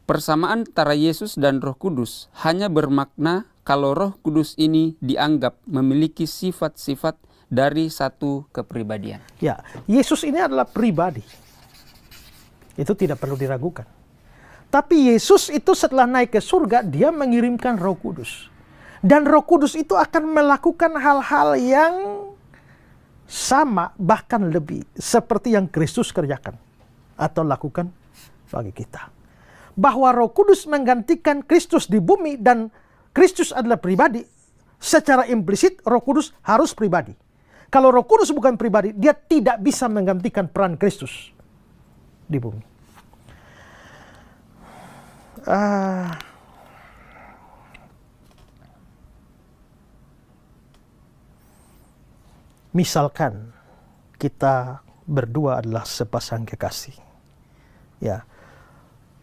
Persamaan antara Yesus dan Roh Kudus hanya bermakna kalau Roh Kudus ini dianggap memiliki sifat-sifat dari satu kepribadian. Ya, Yesus ini adalah pribadi. Itu tidak perlu diragukan. Tapi Yesus itu setelah naik ke surga, dia mengirimkan Roh Kudus. Dan Roh Kudus itu akan melakukan hal-hal yang sama, bahkan lebih, seperti yang Kristus kerjakan atau lakukan bagi kita. Bahwa Roh Kudus menggantikan Kristus di bumi dan Kristus adalah pribadi, secara implisit Roh Kudus harus pribadi. Kalau Roh Kudus bukan pribadi, dia tidak bisa menggantikan peran Kristus di bumi. Misalkan kita berdua adalah sepasang kekasih. Ya,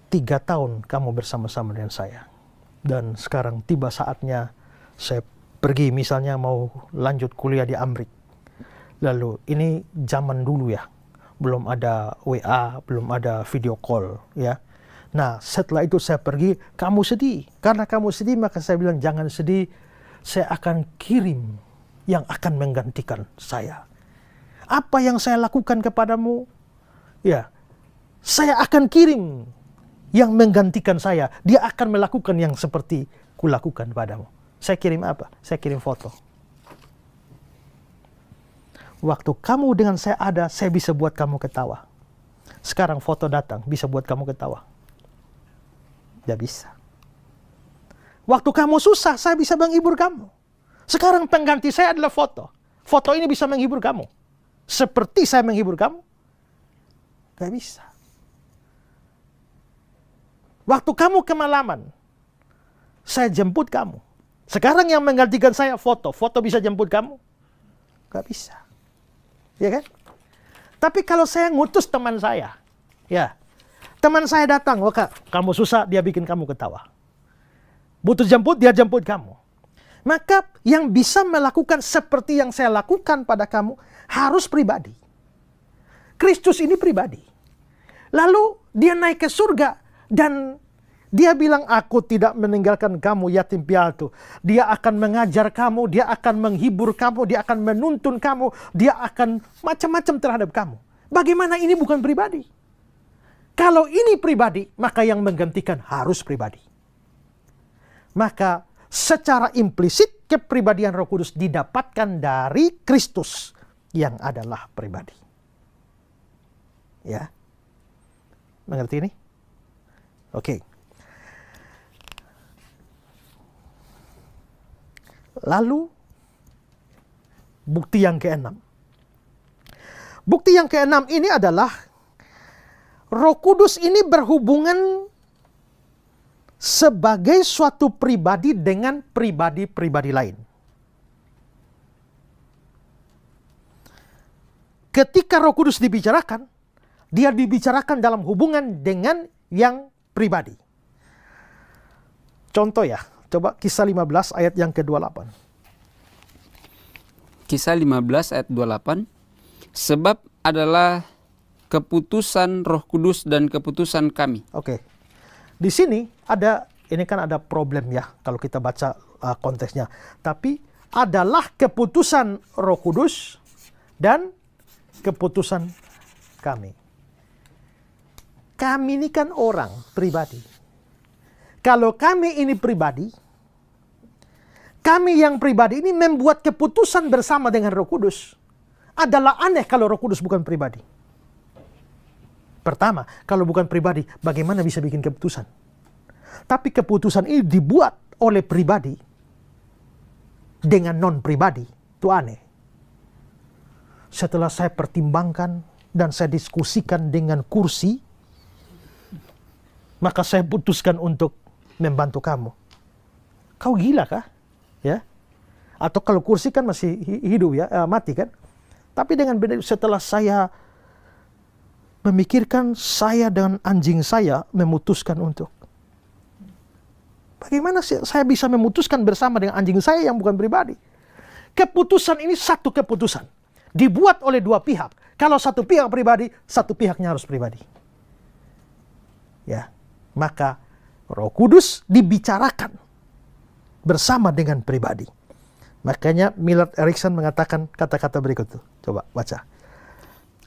3 tahun kamu bersama-sama dengan saya. Dan sekarang tiba saatnya saya pergi misalnya mau lanjut kuliah di Amerika. Lalu ini zaman dulu ya. Belum ada WA, belum ada video call ya. Nah setelah itu saya pergi, kamu sedih. Karena kamu sedih maka saya bilang jangan sedih. Saya akan kirim yang akan menggantikan saya. Apa yang saya lakukan kepadamu? Ya, saya akan kirim yang menggantikan saya. Dia akan melakukan yang seperti kulakukan padamu. Saya kirim apa? Saya kirim foto. Waktu kamu dengan saya ada, saya bisa buat kamu ketawa. Sekarang foto datang, bisa buat kamu ketawa. Tidak bisa. Waktu kamu susah, saya bisa menghibur kamu. Sekarang pengganti saya adalah foto. Foto ini bisa menghibur kamu. Seperti saya menghibur kamu. Tidak bisa. Waktu kamu kemalaman, saya jemput kamu. Sekarang yang menggantikan saya foto. Foto bisa jemput kamu? Gak bisa. Ya kan? Tapi kalau saya ngutus teman saya, ya, teman saya datang, wah Kak, kamu susah, dia bikin kamu ketawa. Butuh jemput, dia jemput kamu. Maka yang bisa melakukan seperti yang saya lakukan pada kamu harus pribadi. Kristus ini pribadi. Lalu dia naik ke surga dan dia bilang, aku tidak meninggalkan kamu yatim piatu. Dia akan mengajar kamu, dia akan menghibur kamu, dia akan menuntun kamu, dia akan macam-macam terhadap kamu. Bagaimana ini bukan pribadi? Kalau ini pribadi, maka yang menggantikan harus pribadi. Maka secara implisit kepribadian Roh Kudus didapatkan dari Kristus yang adalah pribadi. Ya. Mengerti ini? Oke. Lalu bukti yang keenam. Bukti yang keenam ini adalah Roh Kudus ini berhubungan sebagai suatu pribadi dengan pribadi-pribadi lain. Ketika Roh Kudus dibicarakan, dia dibicarakan dalam hubungan dengan yang pribadi. Contoh ya, coba Kisah 15 ayat yang ke-28. Kisah 15 ayat 28. Sebab adalah keputusan Roh Kudus dan keputusan kami. Oke. Di sini ada, ini kan ada problem ya kalau kita baca konteksnya. Tapi adalah keputusan Roh Kudus dan keputusan kami. Kami ini kan orang pribadi. Kalau kami ini pribadi, kami yang pribadi ini membuat keputusan bersama dengan Roh Kudus. Adalah aneh kalau Roh Kudus bukan pribadi. Pertama, kalau bukan pribadi, bagaimana bisa bikin keputusan? Tapi keputusan ini dibuat oleh pribadi dengan non-pribadi. Itu aneh. Setelah saya pertimbangkan dan saya diskusikan dengan kursi, maka saya putuskan untuk membantu kamu. Kau gila kah? Ya? Atau kalau kursi kan masih hidup ya, mati kan? Tapi dengan setelah saya memikirkan, saya dengan anjing saya memutuskan untuk. Bagaimana saya bisa memutuskan bersama dengan anjing saya yang bukan pribadi? Keputusan ini satu keputusan. Dibuat oleh dua pihak. Kalau satu pihak pribadi, satu pihaknya harus pribadi. Ya, maka Roh Kudus dibicarakan bersama dengan pribadi. Makanya Millard Erickson mengatakan kata-kata berikut itu. Coba baca.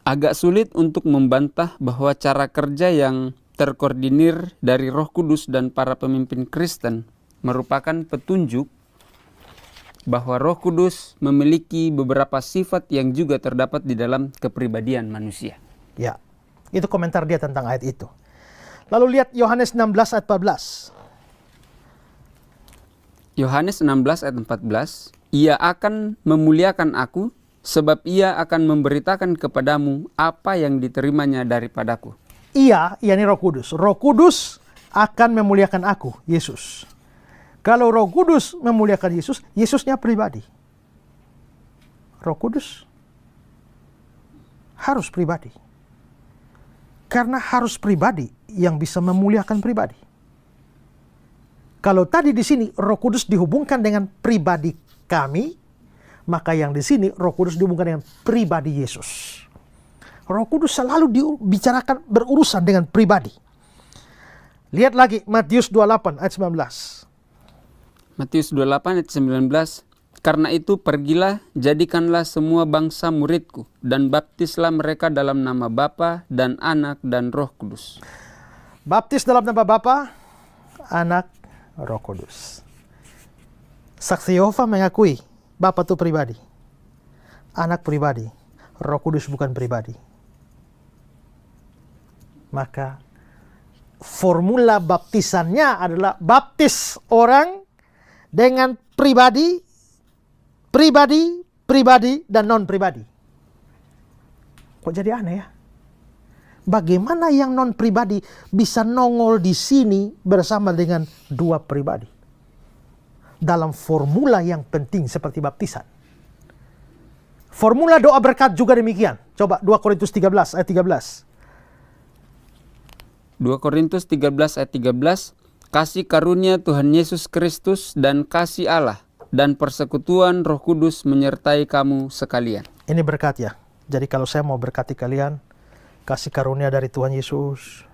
Agak sulit untuk membantah bahwa cara kerja yang terkoordinir dari Roh Kudus dan para pemimpin Kristen merupakan petunjuk bahwa Roh Kudus memiliki beberapa sifat yang juga terdapat di dalam kepribadian manusia. Ya, itu komentar dia tentang ayat itu. Lalu lihat Yohanes 16 ayat 14. Yohanes 16 ayat 14, ia akan memuliakan aku, sebab ia akan memberitakan kepadamu apa yang diterimanya daripadaku. Ia, yakni Roh Kudus. Roh Kudus akan memuliakan aku, Yesus. Kalau Roh Kudus memuliakan Yesus, Yesusnya pribadi. Roh Kudus harus pribadi. Karena harus pribadi yang bisa memuliakan pribadi. Kalau tadi di sini Roh Kudus dihubungkan dengan pribadi kami, maka yang di sini Roh Kudus dihubungkan dengan pribadi Yesus. Roh Kudus selalu dibicarakan berurusan dengan pribadi. Lihat lagi Matius 28 ayat 19. Matius 28 ayat 19, karena itu pergilah, jadikanlah semua bangsa muridku, dan baptislah mereka dalam nama Bapa dan Anak dan Roh Kudus. Baptis dalam nama Bapa, Anak, Roh Kudus. Saksi Yehova mengakui Bapa itu pribadi, Anak pribadi, Roh Kudus bukan pribadi. Maka formula baptisannya adalah baptis orang dengan pribadi, dan non-pribadi. Kok jadi aneh ya? Bagaimana yang non-pribadi bisa nongol di sini bersama dengan dua pribadi? Dalam formula yang penting seperti baptisan. Formula doa berkat juga demikian. Coba 2 Korintus 13 ayat 13. 2 Korintus 13 ayat 13, kasih karunia Tuhan Yesus Kristus dan kasih Allah dan persekutuan Roh Kudus menyertai kamu sekalian. Ini berkat ya. Jadi kalau saya mau berkati kalian, kasih karunia dari Tuhan Yesus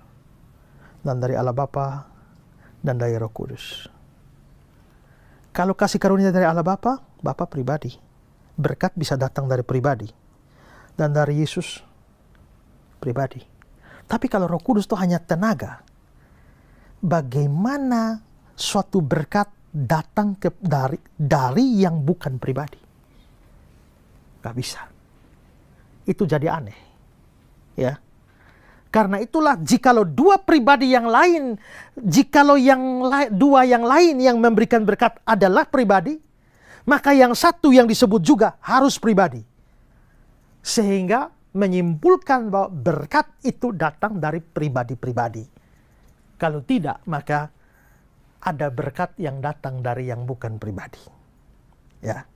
dan dari Allah Bapa dan dari Roh Kudus. Kalau kasih karunia dari Allah Bapa, Bapa pribadi. Berkat bisa datang dari pribadi. Dan dari Yesus pribadi. Tapi kalau Roh Kudus itu hanya tenaga, bagaimana suatu berkat datang dari yang bukan pribadi? Gak bisa. Itu jadi aneh. Ya. Karena itulah jikalau dua pribadi yang lain, jikalau dua yang lain yang memberikan berkat adalah pribadi, maka yang satu yang disebut juga harus pribadi. Sehingga menyimpulkan bahwa berkat itu datang dari pribadi-pribadi. Kalau tidak, maka ada berkat yang datang dari yang bukan pribadi. Ya.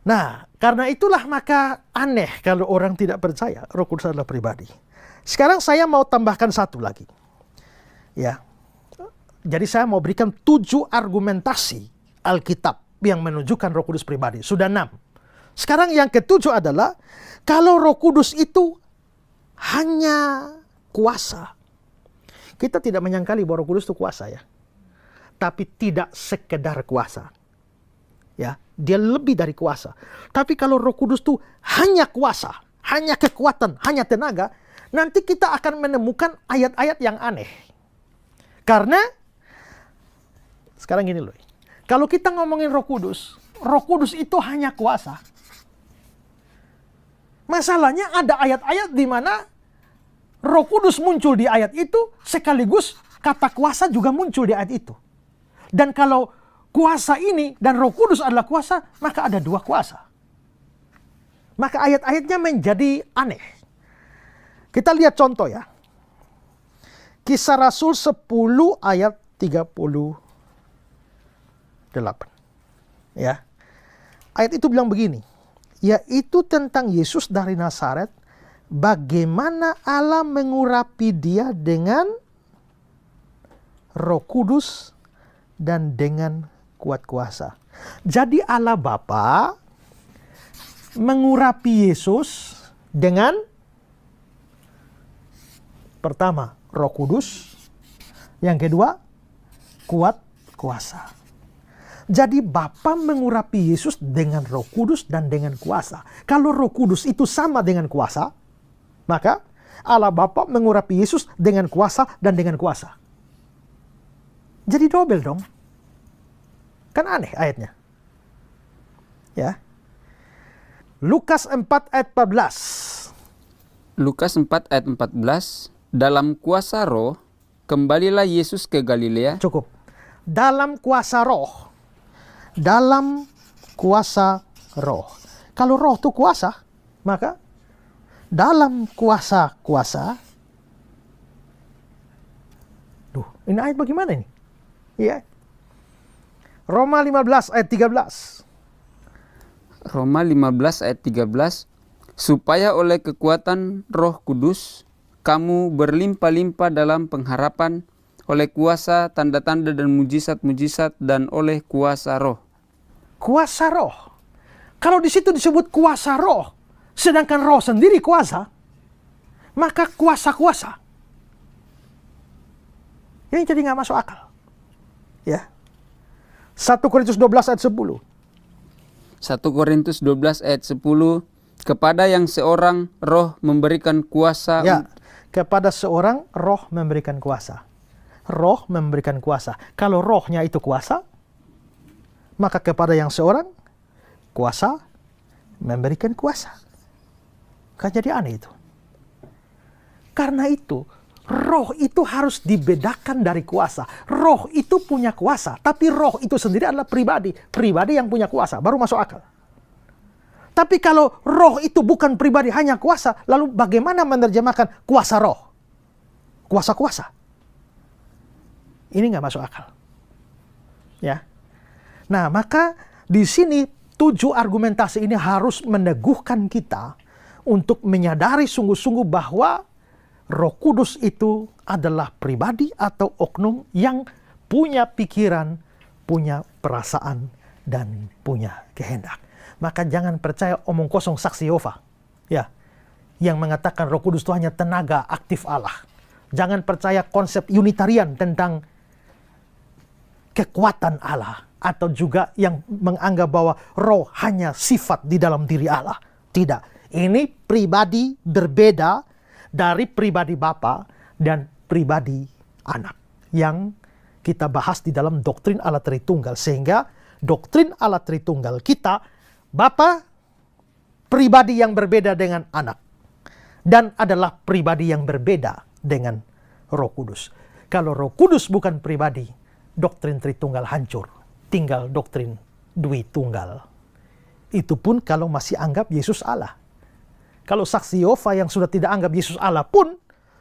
Nah, karena itulah maka aneh kalau orang tidak percaya Roh Kudus adalah pribadi. Sekarang saya mau tambahkan satu lagi. Ya. Jadi saya mau berikan 7 argumentasi Alkitab yang menunjukkan Roh Kudus pribadi. Sudah 6. Sekarang yang ketujuh adalah kalau Roh Kudus itu hanya kuasa. Kita tidak menyangkali bahwa Roh Kudus itu kuasa ya. Tapi tidak sekedar kuasa. Ya, dia lebih dari kuasa. Tapi kalau Roh Kudus itu hanya kuasa, hanya kekuatan, hanya tenaga, nanti kita akan menemukan ayat-ayat yang aneh. Karena sekarang gini loh. Kalau kita ngomongin Roh Kudus itu hanya kuasa. Masalahnya ada ayat-ayat di mana Roh Kudus muncul di ayat itu, sekaligus kata kuasa juga muncul di ayat itu. Dan kalau kuasa ini dan Roh Kudus adalah kuasa, maka ada 2 kuasa. Maka ayat-ayatnya menjadi aneh. Kita lihat contoh ya. Kisah Rasul 10 ayat 38. Ya. Ayat itu bilang begini. Yaitu tentang Yesus dari Nazaret, bagaimana Allah mengurapi dia dengan Roh Kudus dan dengan kuat kuasa. Jadi Allah Bapa mengurapi Yesus dengan pertama Roh Kudus Yang kedua, kuat kuasa. Jadi Bapa mengurapi Yesus dengan Roh Kudus dan dengan kuasa. Kalau Roh Kudus itu sama dengan kuasa, maka Allah Bapa mengurapi Yesus dengan kuasa dan dengan kuasa. Jadi double dong. Kan aneh ayatnya. Ya. Lukas 4 ayat 14. Lukas 4 ayat 14, dalam kuasa roh, kembalilah Yesus ke Galilea. Cukup. Dalam kuasa roh. Dalam kuasa roh. Kalau roh itu kuasa, maka dalam kuasa. Duh, ini ayat bagaimana ini? Iya. Roma 15 ayat 13. Roma 15 ayat 13, supaya oleh kekuatan Roh Kudus kamu berlimpah-limpah dalam pengharapan oleh kuasa tanda-tanda dan mujizat-mujizat dan oleh kuasa roh. Kuasa roh. Kalau di situ disebut kuasa roh, sedangkan roh sendiri kuasa, maka kuasa-kuasa. Ini jadi nggak masuk akal. Ya. 1 Korintus 12 ayat 10. 1 Korintus 12 ayat 10, kepada yang seorang roh memberikan kuasa. Ya, kepada seorang roh memberikan kuasa. Roh memberikan kuasa. Kalau rohnya itu kuasa, maka kepada yang seorang kuasa memberikan kuasa. Kan jadi aneh itu. Karena itu, roh itu harus dibedakan dari kuasa. Roh itu punya kuasa, tapi roh itu sendiri adalah pribadi. Pribadi yang punya kuasa, baru masuk akal. Tapi kalau roh itu bukan pribadi, hanya kuasa, lalu bagaimana menerjemahkan kuasa roh? Kuasa-kuasa. Ini nggak masuk akal. Ya. Nah, maka di sini 7 argumentasi ini harus meneguhkan kita untuk menyadari sungguh-sungguh bahwa Roh Kudus itu adalah pribadi atau oknum yang punya pikiran, punya perasaan, dan punya kehendak. Maka jangan percaya omong kosong saksi Yehova, ya, yang mengatakan Roh Kudus itu hanya tenaga aktif Allah. Jangan percaya konsep Unitarian tentang kekuatan Allah, atau juga yang menganggap bahwa roh hanya sifat di dalam diri Allah. Tidak. Ini pribadi berbeda dari pribadi Bapa dan pribadi Anak yang kita bahas di dalam doktrin Allah Tritunggal. Sehingga doktrin Allah Tritunggal kita, Bapa pribadi yang berbeda dengan Anak, dan adalah pribadi yang berbeda dengan Roh Kudus. Kalau Roh Kudus bukan pribadi, doktrin Tritunggal hancur. Tinggal doktrin Dwi Tunggal. Itu pun kalau masih anggap Yesus Allah. Kalau saksi Yehova yang sudah tidak anggap Yesus Allah pun,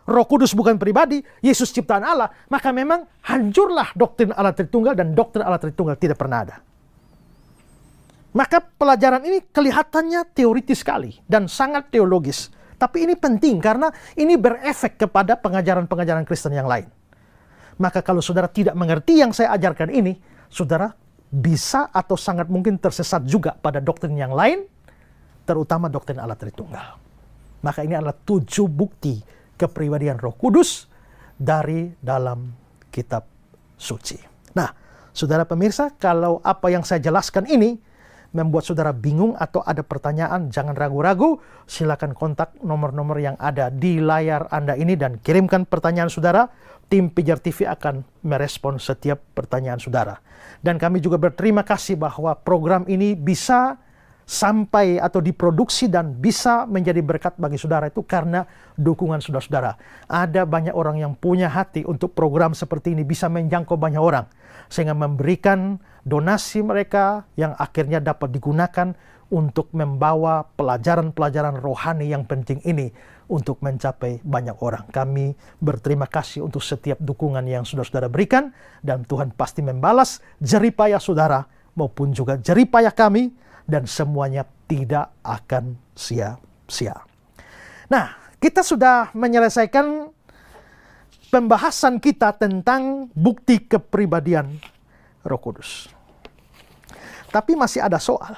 Roh Kudus bukan pribadi, Yesus ciptaan Allah, maka memang hancurlah doktrin Allah Tritunggal, dan doktrin Allah Tritunggal tidak pernah ada. Maka pelajaran ini kelihatannya teoritis sekali dan sangat teologis. Tapi ini penting karena ini berefek kepada pengajaran-pengajaran Kristen yang lain. Maka kalau saudara tidak mengerti yang saya ajarkan ini, saudara bisa atau sangat mungkin tersesat juga pada doktrin yang lain, terutama doktrin Allah Tritunggal. Maka ini adalah 7 bukti kepribadian Roh Kudus dari dalam kitab suci. Nah, saudara pemirsa, kalau apa yang saya jelaskan ini membuat saudara bingung atau ada pertanyaan, jangan ragu-ragu, silakan kontak nomor-nomor yang ada di layar Anda ini dan kirimkan pertanyaan saudara. Tim Pijar TV akan merespon setiap pertanyaan saudara. Dan kami juga berterima kasih bahwa program ini bisa sampai atau diproduksi dan bisa menjadi berkat bagi saudara itu karena dukungan saudara-saudara. Ada banyak orang yang punya hati untuk program seperti ini bisa menjangkau banyak orang, sehingga memberikan donasi mereka yang akhirnya dapat digunakan untuk membawa pelajaran-pelajaran rohani yang penting ini untuk mencapai banyak orang. Kami berterima kasih untuk setiap dukungan yang sudah saudara berikan, dan Tuhan pasti membalas jeripayah saudara maupun juga jeripayah kami, dan semuanya tidak akan sia-sia. Nah, kita sudah menyelesaikan pembahasan kita tentang bukti kepribadian Roh Kudus. Tapi masih ada soal.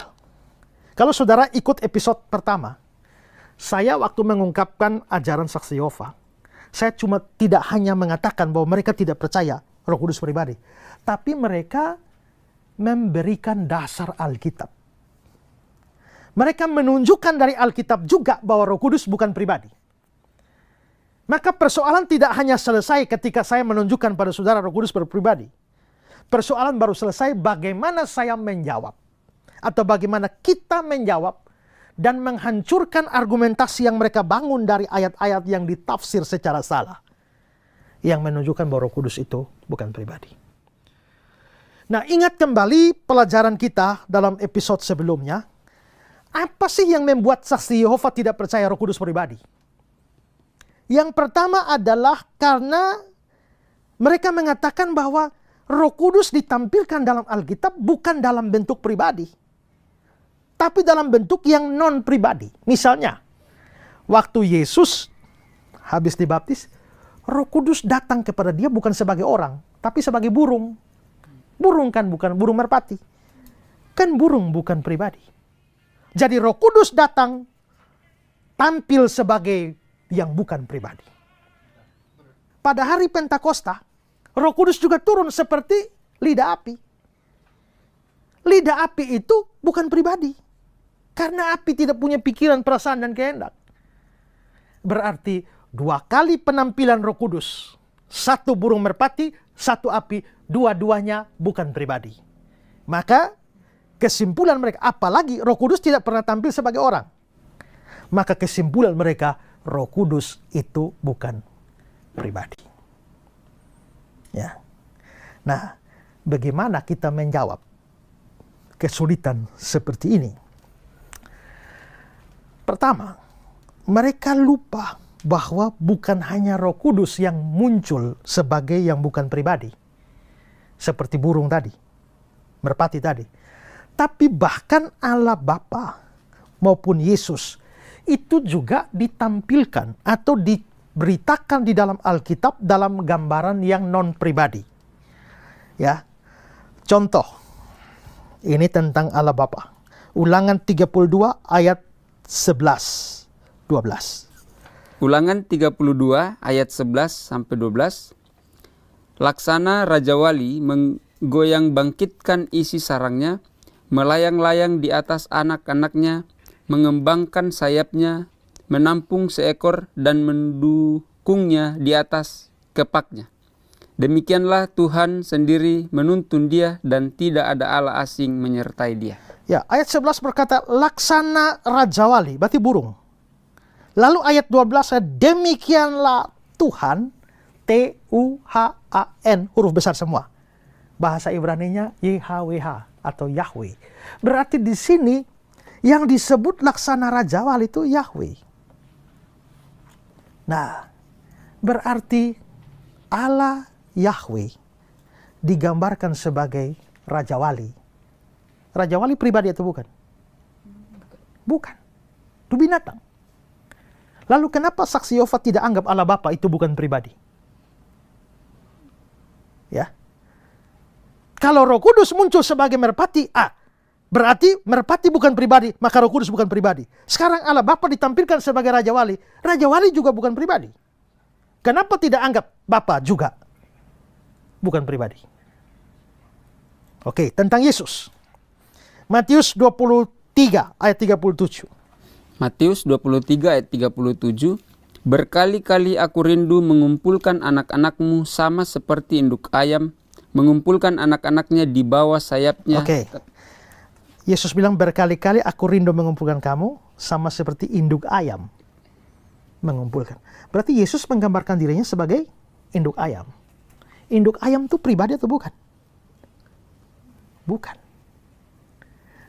Kalau saudara ikut episode pertama, saya waktu mengungkapkan ajaran saksi Yehova, saya cuma tidak hanya mengatakan bahwa mereka tidak percaya Roh Kudus pribadi, tapi mereka memberikan dasar Alkitab. Mereka menunjukkan dari Alkitab juga bahwa Roh Kudus bukan pribadi. Maka persoalan tidak hanya selesai ketika saya menunjukkan pada saudara Roh Kudus berpribadi. Persoalan baru selesai bagaimana saya menjawab. Atau bagaimana kita menjawab dan menghancurkan argumentasi yang mereka bangun dari ayat-ayat yang ditafsir secara salah. Yang menunjukkan bahwa Roh Kudus itu bukan pribadi. Nah, ingat kembali pelajaran kita dalam episode sebelumnya. Apa sih yang membuat saksi Yehova tidak percaya Roh Kudus pribadi? Yang pertama adalah karena mereka mengatakan bahwa Roh Kudus ditampilkan dalam Alkitab bukan dalam bentuk pribadi, tapi dalam bentuk yang non-pribadi. Misalnya, waktu Yesus habis dibaptis, Roh Kudus datang kepada dia bukan sebagai orang, tapi sebagai burung. Burung kan bukan burung merpati. Kan burung bukan pribadi. Jadi Roh Kudus datang tampil sebagai yang bukan pribadi. Pada hari Pentakosta, Roh Kudus juga turun seperti lidah api. Lidah api itu bukan pribadi. Karena api tidak punya pikiran, perasaan, dan kehendak. Berarti 2 kali penampilan Roh Kudus. 1 burung merpati, 1 api, dua-duanya bukan pribadi. Maka kesimpulan mereka, apalagi Roh Kudus tidak pernah tampil sebagai orang. Maka kesimpulan mereka, Roh Kudus itu bukan pribadi. Ya. Nah, bagaimana kita menjawab kesulitan seperti ini? Pertama, mereka lupa bahwa bukan hanya Roh Kudus yang muncul sebagai yang bukan pribadi. Seperti burung tadi, merpati tadi. Tapi bahkan Allah Bapa maupun Yesus itu juga ditampilkan atau diberitakan di dalam Alkitab dalam gambaran yang non-pribadi. Ya. Contoh, ini tentang Allah Bapa. Ulangan 32 ayat 11, 12. Ulangan 32 ayat 11 sampai 12. Laksana Raja Wali menggoyang bangkitkan isi sarangnya, melayang-layang di atas anak-anaknya, mengembangkan sayapnya, menampung seekor dan mendukungnya di atas kepaknya. Demikianlah Tuhan sendiri menuntun dia dan tidak ada Allah asing menyertai dia. Ya, ayat 11 berkata laksana Raja Wali, berarti burung. Lalu ayat 12, demikianlah Tuhan, T-U-H-A-N, huruf besar semua. Bahasa Ibraninya YHWH atau Yahweh. Berarti di sini yang disebut laksana Raja Wali itu Yahweh. Nah, berarti Allah Yahweh digambarkan sebagai Raja Wali. Raja Wali pribadi atau bukan? Bukan. Itu binatang. Lalu kenapa saksi Yehova tidak anggap Allah Bapa itu bukan pribadi? Ya. Kalau Roh Kudus muncul sebagai merpati, berarti merpati bukan pribadi, maka Roh Kudus bukan pribadi. Sekarang Allah Bapa ditampilkan sebagai Raja Wali. Raja Wali juga bukan pribadi. Kenapa tidak anggap Bapa juga bukan pribadi? Oke, tentang Yesus. Matius 23 ayat 37. Matius 23 ayat 37. Berkali-kali aku rindu mengumpulkan anak-anakmu sama seperti induk ayam mengumpulkan anak-anaknya di bawah sayapnya. Oke. Yesus bilang berkali-kali aku rindu mengumpulkan kamu sama seperti induk ayam mengumpulkan. Berarti Yesus menggambarkan dirinya sebagai induk ayam. Induk ayam itu pribadi atau bukan? Bukan.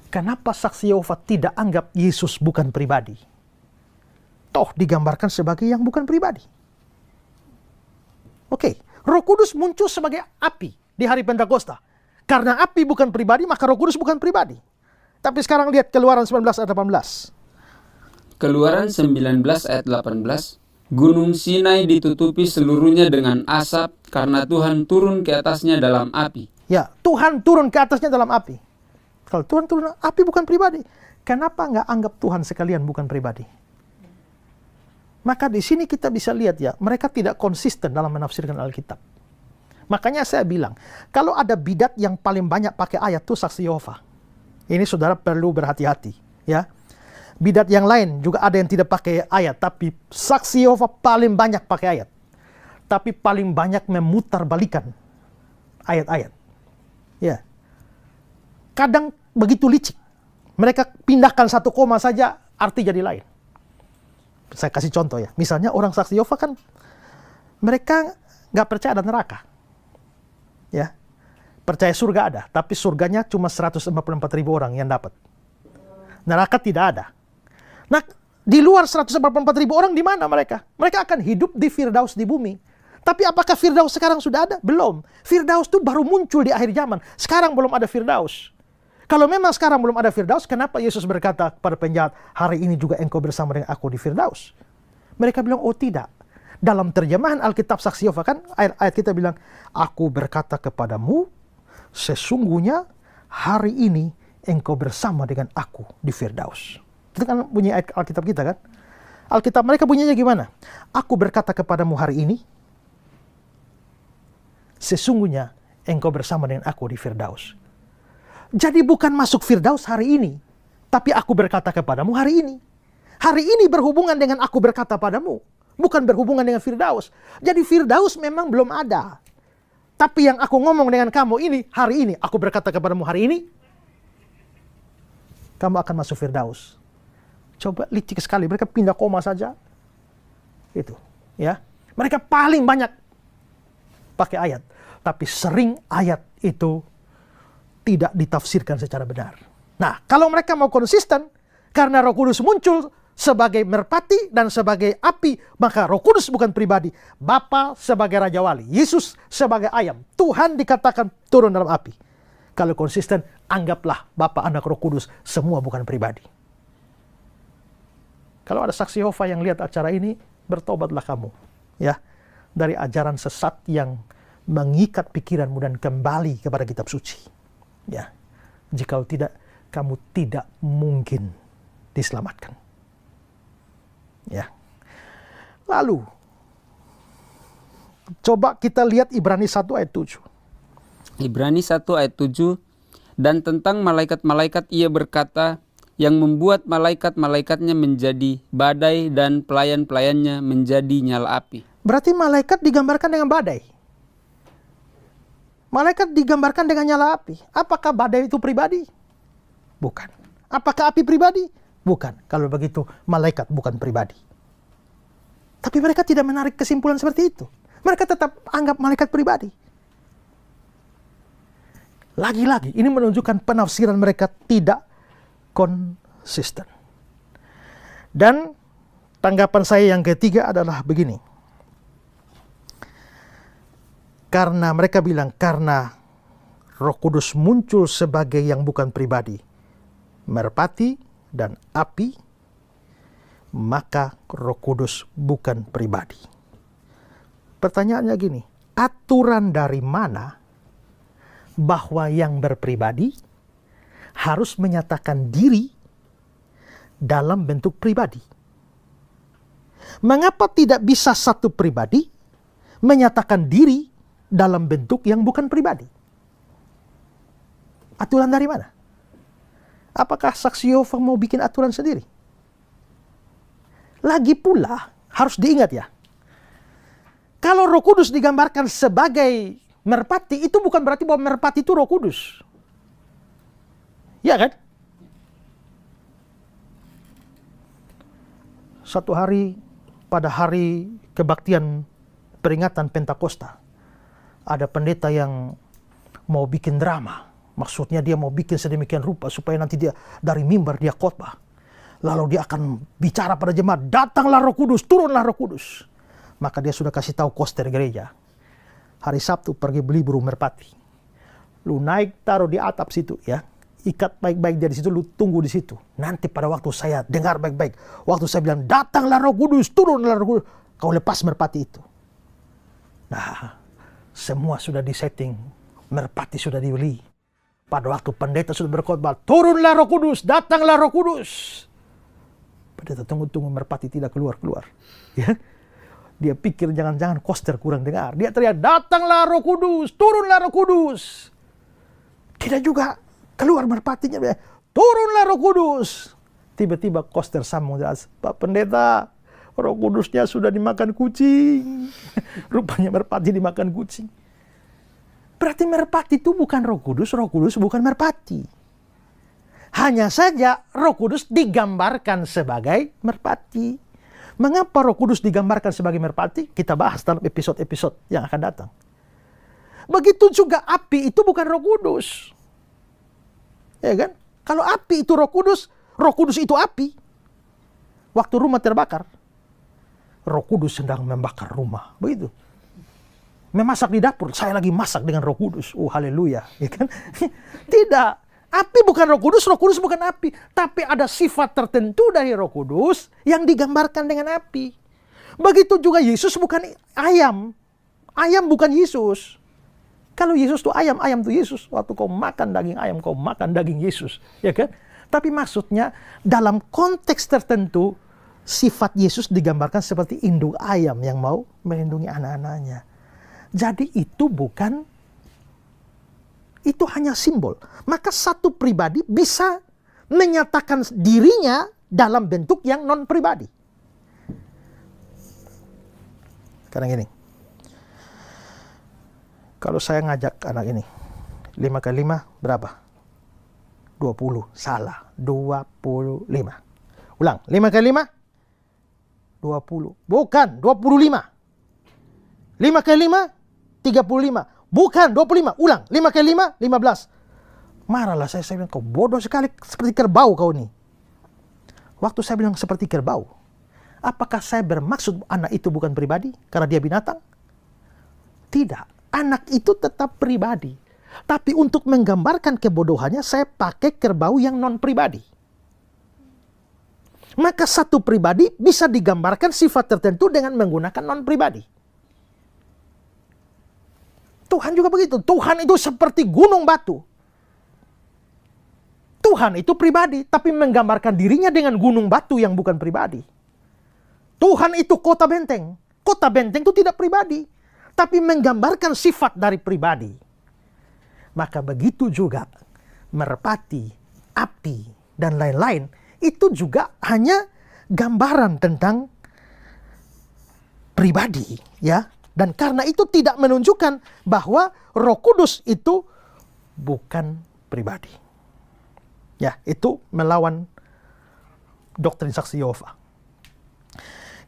Kenapa saksi Yehova tidak anggap Yesus bukan pribadi? Toh digambarkan sebagai yang bukan pribadi. Oke, Roh Kudus muncul sebagai api di hari Pentakosta. Karena api bukan pribadi, maka Roh Kudus bukan pribadi. Tapi sekarang lihat Keluaran 19 ayat 18. Keluaran 19 ayat 18. Gunung Sinai ditutupi seluruhnya dengan asap karena Tuhan turun ke atasnya dalam api. Ya, Tuhan turun ke atasnya dalam api. Kalau Tuhan turun, api bukan pribadi. Kenapa nggak anggap Tuhan sekalian bukan pribadi? Maka di sini kita bisa lihat ya, mereka tidak konsisten dalam menafsirkan Alkitab. Makanya saya bilang, kalau ada bidat yang paling banyak pakai ayat itu saksi Yehova. Ini saudara perlu berhati-hati, ya. Bidat yang lain juga ada yang tidak pakai ayat, tapi saksi Yehova paling banyak pakai ayat. Tapi paling banyak memutarbalikan ayat-ayat. Ya. Kadang begitu licik. Mereka pindahkan satu koma saja, arti jadi lain. Saya kasih contoh ya. Misalnya orang saksi Yehova kan, mereka nggak percaya ada neraka. Ya. Percaya surga ada, tapi surganya cuma 144.000 orang yang dapat. Neraka tidak ada. Nah, di luar 144.000 orang di mana mereka? Mereka akan hidup di Firdaus di bumi. Tapi apakah Firdaus sekarang sudah ada? Belum. Firdaus itu baru muncul di akhir zaman. Sekarang belum ada Firdaus. Kalau memang sekarang belum ada Firdaus, kenapa Yesus berkata kepada penjahat, hari ini juga engkau bersama dengan aku di Firdaus? Mereka bilang, oh tidak. Dalam terjemahan Alkitab saksi Yehova kan, ayat kita bilang, aku berkata kepadamu, sesungguhnya hari ini engkau bersama dengan aku di Firdaus. Itu kan bunyi ayat Alkitab kita kan. Alkitab mereka bunyinya gimana? Aku berkata kepadamu hari ini, sesungguhnya engkau bersama dengan aku di Firdaus. Jadi bukan masuk Firdaus hari ini, tapi aku berkata kepadamu hari ini. Hari ini berhubungan dengan aku berkata padamu, bukan berhubungan dengan Firdaus. Jadi Firdaus memang belum ada. Tapi yang aku ngomong dengan kamu ini, hari ini, aku berkata kepadamu hari ini, kamu akan masuk Firdaus. Coba licik sekali, mereka pindah koma saja. Itu, ya. Mereka paling banyak pakai ayat. Tapi sering ayat itu tidak ditafsirkan secara benar. Nah, kalau mereka mau konsisten, karena Roh Kudus muncul sebagai merpati dan sebagai api, maka Roh Kudus bukan pribadi. Bapa sebagai Raja Wali, Yesus sebagai ayam, Tuhan dikatakan turun dalam api. Kalau konsisten, anggaplah Bapa, Anak, Roh Kudus, semua bukan pribadi. Kalau ada saksi Yehova yang lihat acara ini, bertobatlah kamu. Ya, dari ajaran sesat yang mengikat pikiranmu dan kembali kepada kitab suci. Ya, jika tidak, kamu tidak mungkin diselamatkan. Ya. Lalu, coba kita lihat Ibrani 1 ayat 7. Ibrani 1 ayat 7, dan tentang malaikat-malaikat ia berkata, yang membuat malaikat-malaikatnya menjadi badai dan pelayan-pelayannya menjadi nyala api. Berarti malaikat digambarkan dengan badai. Malaikat digambarkan dengan nyala api. Apakah badai itu pribadi? Bukan. Apakah api pribadi? Bukan. Kalau begitu, malaikat bukan pribadi. Tapi mereka tidak menarik kesimpulan seperti itu. Mereka tetap anggap malaikat pribadi. Lagi-lagi, ini menunjukkan penafsiran mereka tidak konsisten. Dan tanggapan saya yang ketiga adalah begini. Karena mereka bilang, karena Roh Kudus muncul sebagai yang bukan pribadi, merpati dan api, maka Roh Kudus bukan pribadi. Pertanyaannya gini, aturan dari mana bahwa yang berpribadi harus menyatakan diri dalam bentuk pribadi? Mengapa tidak bisa satu pribadi menyatakan diri dalam bentuk yang bukan pribadi? Aturan dari mana? Apakah saksi Yehova mau bikin aturan sendiri? Lagi pula, harus diingat ya, kalau Roh Kudus digambarkan sebagai merpati, itu bukan berarti bahwa merpati itu Roh Kudus. Ya kan? Satu hari, pada hari kebaktian peringatan Pentakosta, ada pendeta yang mau bikin drama. Maksudnya dia mau bikin sedemikian rupa supaya nanti dia dari mimbar dia khotbah. Lalu dia akan bicara pada jemaat, datanglah Roh Kudus, turunlah Roh Kudus. Maka dia sudah kasih tahu koster gereja. Hari Sabtu pergi beli burung merpati. Lu naik taruh di atap situ ya. Ikat baik-baik dari situ, lu tunggu di situ. Nanti pada waktu saya dengar baik-baik, waktu saya bilang datanglah Roh Kudus, turunlah Roh Kudus, kau lepas merpati itu. Nah, semua sudah disetting, merpati sudah dibeli. Pada waktu pendeta sudah berkhotbah, turunlah Roh Kudus, datanglah Roh Kudus. Pendeta tunggu-tunggu merpati tidak keluar-keluar. Ya. Dia pikir jangan-jangan Koster kurang dengar. Dia teriak, datanglah Roh Kudus, turunlah Roh Kudus. Tidak juga keluar merpatinya. Turunlah Roh Kudus. Tiba-tiba Koster sambung jelas, Pak Pendeta, Roh Kudusnya sudah dimakan kucing. Rupanya merpati dimakan kucing. Berarti merpati itu bukan Roh Kudus bukan merpati. Hanya saja Roh Kudus digambarkan sebagai merpati. Mengapa Roh Kudus digambarkan sebagai merpati? Kita bahas dalam episode-episode yang akan datang. Begitu juga api itu bukan Roh Kudus. Ya kan? Kalau api itu Roh Kudus itu api. Waktu rumah terbakar, Roh Kudus sedang membakar rumah. Begitu. Memasak di dapur, saya lagi masak dengan Roh Kudus. Oh, haleluya. Ya kan? Tidak. Api bukan Roh Kudus bukan api. Tapi ada sifat tertentu dari Roh Kudus yang digambarkan dengan api. Begitu juga Yesus bukan ayam. Ayam bukan Yesus. Kalau Yesus itu ayam itu Yesus. Waktu kau makan daging ayam, kau makan daging Yesus. Ya kan? Tapi maksudnya dalam konteks tertentu, sifat Yesus digambarkan seperti induk ayam yang mau melindungi anak-anaknya. Jadi itu hanya simbol. Maka satu pribadi bisa menyatakan dirinya dalam bentuk yang non-pribadi. Sekarang gini. Kalau saya ngajak anak ini, 5 kali 5 berapa? 20. Salah. 25. Ulang. 5 kali 5? 20. Bukan. 25. 5 kali 5? 35. Bukan 25. Ulang. 5 kali 5? 15. Marahlah saya bilang, kau bodoh sekali, seperti kerbau kau ini. Waktu saya bilang seperti kerbau, apakah saya bermaksud anak itu bukan pribadi karena dia binatang? Tidak. Anak itu tetap pribadi. Tapi untuk menggambarkan kebodohannya, saya pakai kerbau yang non-pribadi. Maka satu pribadi bisa digambarkan sifat tertentu dengan menggunakan non-pribadi. Tuhan juga begitu. Tuhan itu seperti gunung batu. Tuhan itu pribadi, tapi menggambarkan dirinya dengan gunung batu yang bukan pribadi. Tuhan itu kota benteng. Kota benteng itu tidak pribadi, tapi menggambarkan sifat dari pribadi. Maka begitu juga merpati, api, dan lain-lain, itu juga hanya gambaran tentang pribadi, ya. Dan karena itu tidak menunjukkan bahwa Roh Kudus itu bukan pribadi. Ya, itu melawan doktrin saksi Yehova.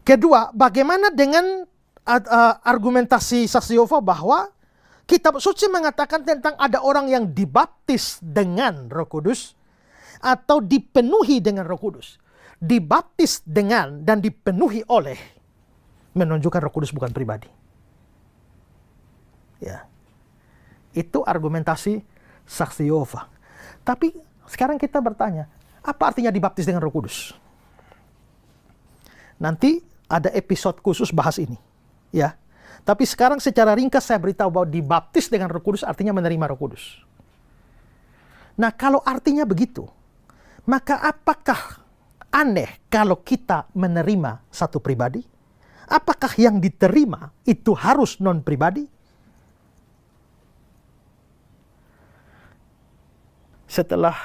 Kedua, bagaimana dengan argumentasi saksi Yehova bahwa Kitab Suci mengatakan tentang ada orang yang dibaptis dengan Roh Kudus atau dipenuhi dengan Roh Kudus. Dibaptis dengan dan dipenuhi oleh menunjukkan Roh Kudus bukan pribadi. Ya. Itu argumentasi saksi Yehova. Tapi sekarang kita bertanya, apa artinya dibaptis dengan Roh Kudus? Nanti ada episode khusus bahas ini, ya. Tapi sekarang secara ringkas saya beritahu bahwa dibaptis dengan Roh Kudus artinya menerima Roh Kudus. Nah, kalau artinya begitu, maka apakah aneh kalau kita menerima satu pribadi? Apakah yang diterima itu harus non-pribadi? Setelah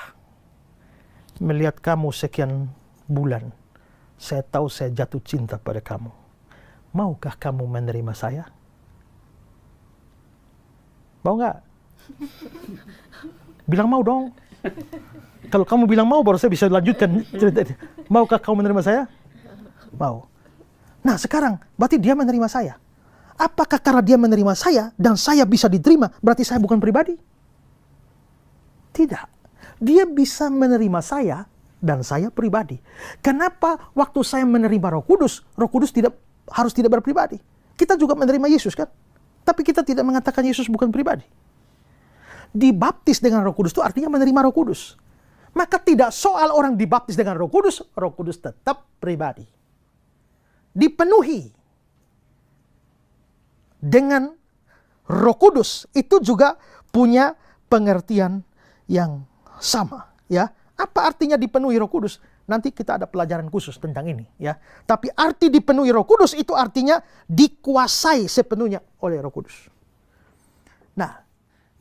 melihat kamu sekian bulan, saya tahu saya jatuh cinta pada kamu. Maukah kamu menerima saya? Mau nggak? Bilang mau dong. Kalau kamu bilang mau, baru saya bisa lanjutkan cerita ini. Maukah kamu menerima saya? Mau. Nah sekarang, berarti dia menerima saya. Apakah karena dia menerima saya dan saya bisa diterima, berarti saya bukan pribadi? Tidak. Dia bisa menerima saya dan saya pribadi. Kenapa waktu saya menerima Roh Kudus harus tidak berpribadi? Kita juga menerima Yesus kan? Tapi kita tidak mengatakan Yesus bukan pribadi. Dibaptis dengan Roh Kudus itu artinya menerima Roh Kudus. Maka tidak soal orang dibaptis dengan Roh Kudus tetap pribadi. Dipenuhi dengan Roh Kudus itu juga punya pengertian yang sama, ya. Apa artinya dipenuhi Roh Kudus? Nanti kita ada pelajaran khusus tentang ini, ya. Tapi arti dipenuhi Roh Kudus itu artinya dikuasai sepenuhnya oleh Roh Kudus. Nah,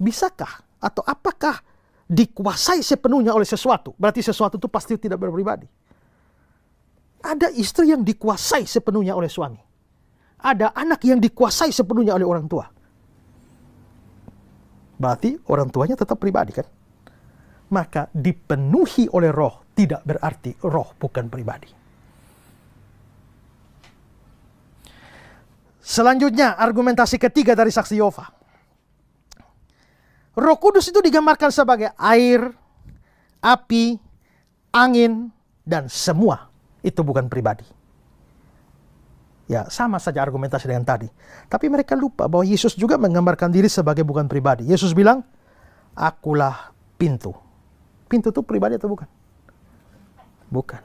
bisakah atau apakah dikuasai sepenuhnya oleh sesuatu? Berarti sesuatu itu pasti tidak berpribadi. Ada istri yang dikuasai sepenuhnya oleh suami. Ada anak yang dikuasai sepenuhnya oleh orang tua. Berarti orang tuanya tetap pribadi, kan? Maka dipenuhi oleh Roh tidak berarti Roh bukan pribadi. Selanjutnya, argumentasi ketiga dari saksi Yehova. Roh Kudus itu digambarkan sebagai air, api, angin, dan semua itu bukan pribadi. Ya, sama saja argumentasi dengan tadi. Tapi mereka lupa bahwa Yesus juga menggambarkan diri sebagai bukan pribadi. Yesus bilang, akulah pintu. Pintu itu pribadi atau bukan? Bukan.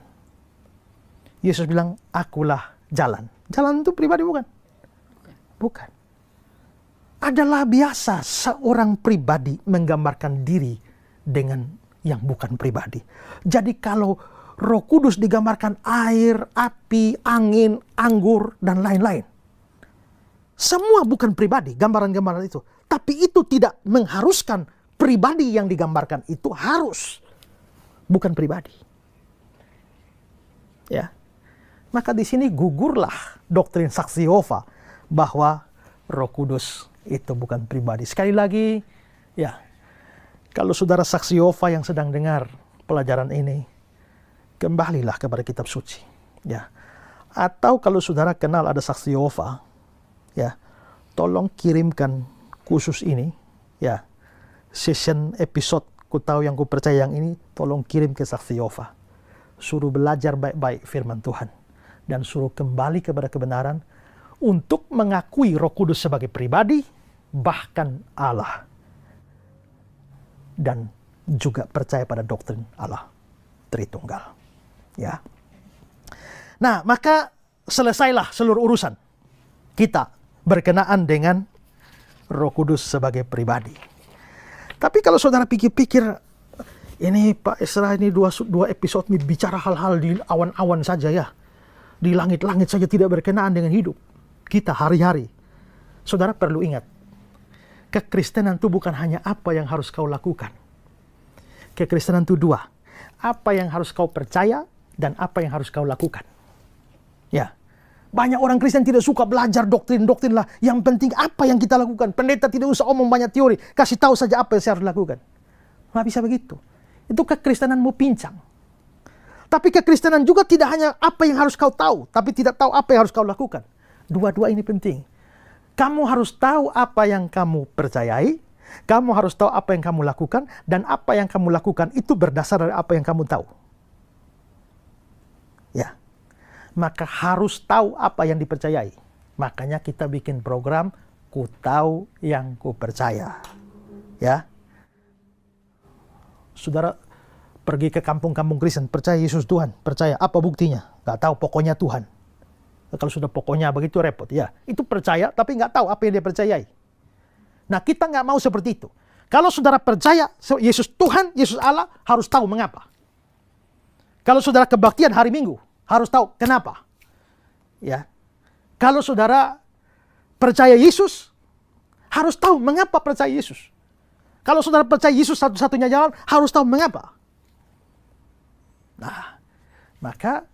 Yesus bilang, akulah jalan. Jalan itu pribadi bukan? Bukan. Adalah biasa seorang pribadi menggambarkan diri dengan yang bukan pribadi. Jadi kalau Roh Kudus digambarkan air, api, angin, anggur, dan lain-lain. Semua bukan pribadi, gambaran-gambaran itu. Tapi itu tidak mengharuskan pribadi yang digambarkan itu harus bukan pribadi. Ya. Maka di sini gugurlah doktrin saksi Yehova bahwa Roh Kudus itu bukan pribadi. Sekali lagi, ya, kalau saudara saksi Yehova yang sedang dengar pelajaran ini, kembalilah kepada kitab suci, ya. Atau kalau saudara kenal ada saksi Yehova, ya, tolong kirimkan khusus ini, ya, session episode ku tahu yang ku percaya yang ini, tolong kirim ke saksi Yehova. Suruh belajar baik-baik firman Tuhan dan suruh kembali kepada kebenaran untuk mengakui Roh Kudus sebagai pribadi, bahkan Allah, dan juga percaya pada doktrin Allah Tritunggal. Ya. Nah, maka selesailah seluruh urusan kita berkenaan dengan Roh Kudus sebagai pribadi. Tapi kalau saudara pikir-pikir, ini Pak Esra ini dua episode ini bicara hal-hal di awan-awan saja, ya. Di langit-langit saja, tidak berkenaan dengan hidup kita hari-hari. Saudara perlu ingat, kekristenan itu bukan hanya apa yang harus kau lakukan. Kekristenan itu dua. Apa yang harus kau percaya dan apa yang harus kau lakukan. Ya. Banyak orang Kristen tidak suka belajar doktrin-doktrin lah. Yang penting apa yang kita lakukan. Pendeta tidak usah omong banyak teori. Kasih tahu saja apa yang saya harus lakukan. Nggak bisa begitu. Itu kekristenanmu pincang. Tapi kekristenan juga tidak hanya apa yang harus kau tahu. Tapi tidak tahu apa yang harus kau lakukan. Dua-dua ini penting. Kamu harus tahu apa yang kamu percayai. Kamu harus tahu apa yang kamu lakukan. Dan apa yang kamu lakukan itu berdasar dari apa yang kamu tahu. Ya. Maka harus tahu apa yang dipercayai. Makanya kita bikin program Ku Tahu Yang Ku Percaya. Ya. Saudara pergi ke kampung-kampung Kristen, percaya Yesus Tuhan, percaya. Apa buktinya? Gak tahu, pokoknya Tuhan. Kalau sudah pokoknya begitu repot. Ya, itu percaya tapi nggak tahu apa yang dia percayai. Nah, kita nggak mau seperti itu. Kalau saudara percaya Yesus Tuhan, Yesus Allah, harus tahu mengapa. Kalau saudara kebaktian hari Minggu, harus tahu kenapa. Ya. Kalau saudara percaya Yesus, harus tahu mengapa percaya Yesus. Kalau saudara percaya Yesus satu-satunya jalan, harus tahu mengapa. Nah, maka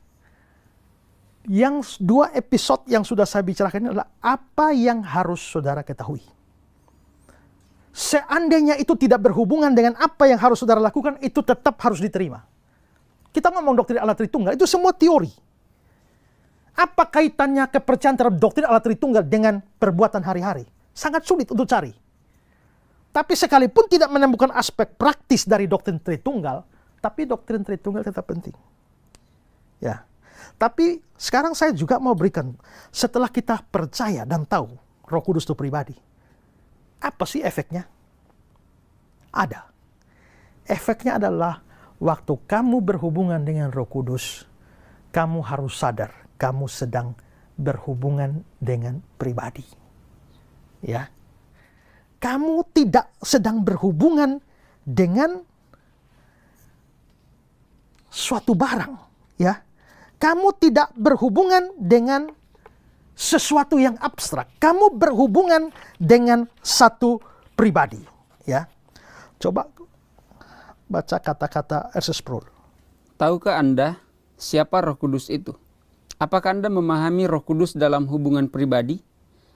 yang dua episode yang sudah saya bicarakan ini adalah apa yang harus saudara ketahui. Seandainya itu tidak berhubungan dengan apa yang harus saudara lakukan, itu tetap harus diterima. Kita ngomong doktrin Allah Tritunggal, itu semua teori. Apa kaitannya kepercayaan terhadap doktrin Allah Tritunggal dengan perbuatan hari-hari? Sangat sulit untuk cari. Tapi sekalipun tidak menemukan aspek praktis dari doktrin Tritunggal, tapi doktrin Tritunggal tetap penting. Ya. Tapi sekarang saya juga mau berikan, setelah kita percaya dan tahu Roh Kudus itu pribadi, apa sih efeknya? Ada. Efeknya adalah waktu kamu berhubungan dengan Roh Kudus, kamu harus sadar kamu sedang berhubungan dengan pribadi. Ya. Kamu tidak sedang berhubungan dengan suatu barang, Ya, kamu tidak berhubungan dengan sesuatu yang abstrak. Kamu berhubungan dengan satu pribadi. Ya, coba baca kata-kata R.C. Sproul. Tahukah Anda siapa Roh Kudus itu? Apakah Anda memahami Roh Kudus dalam hubungan pribadi?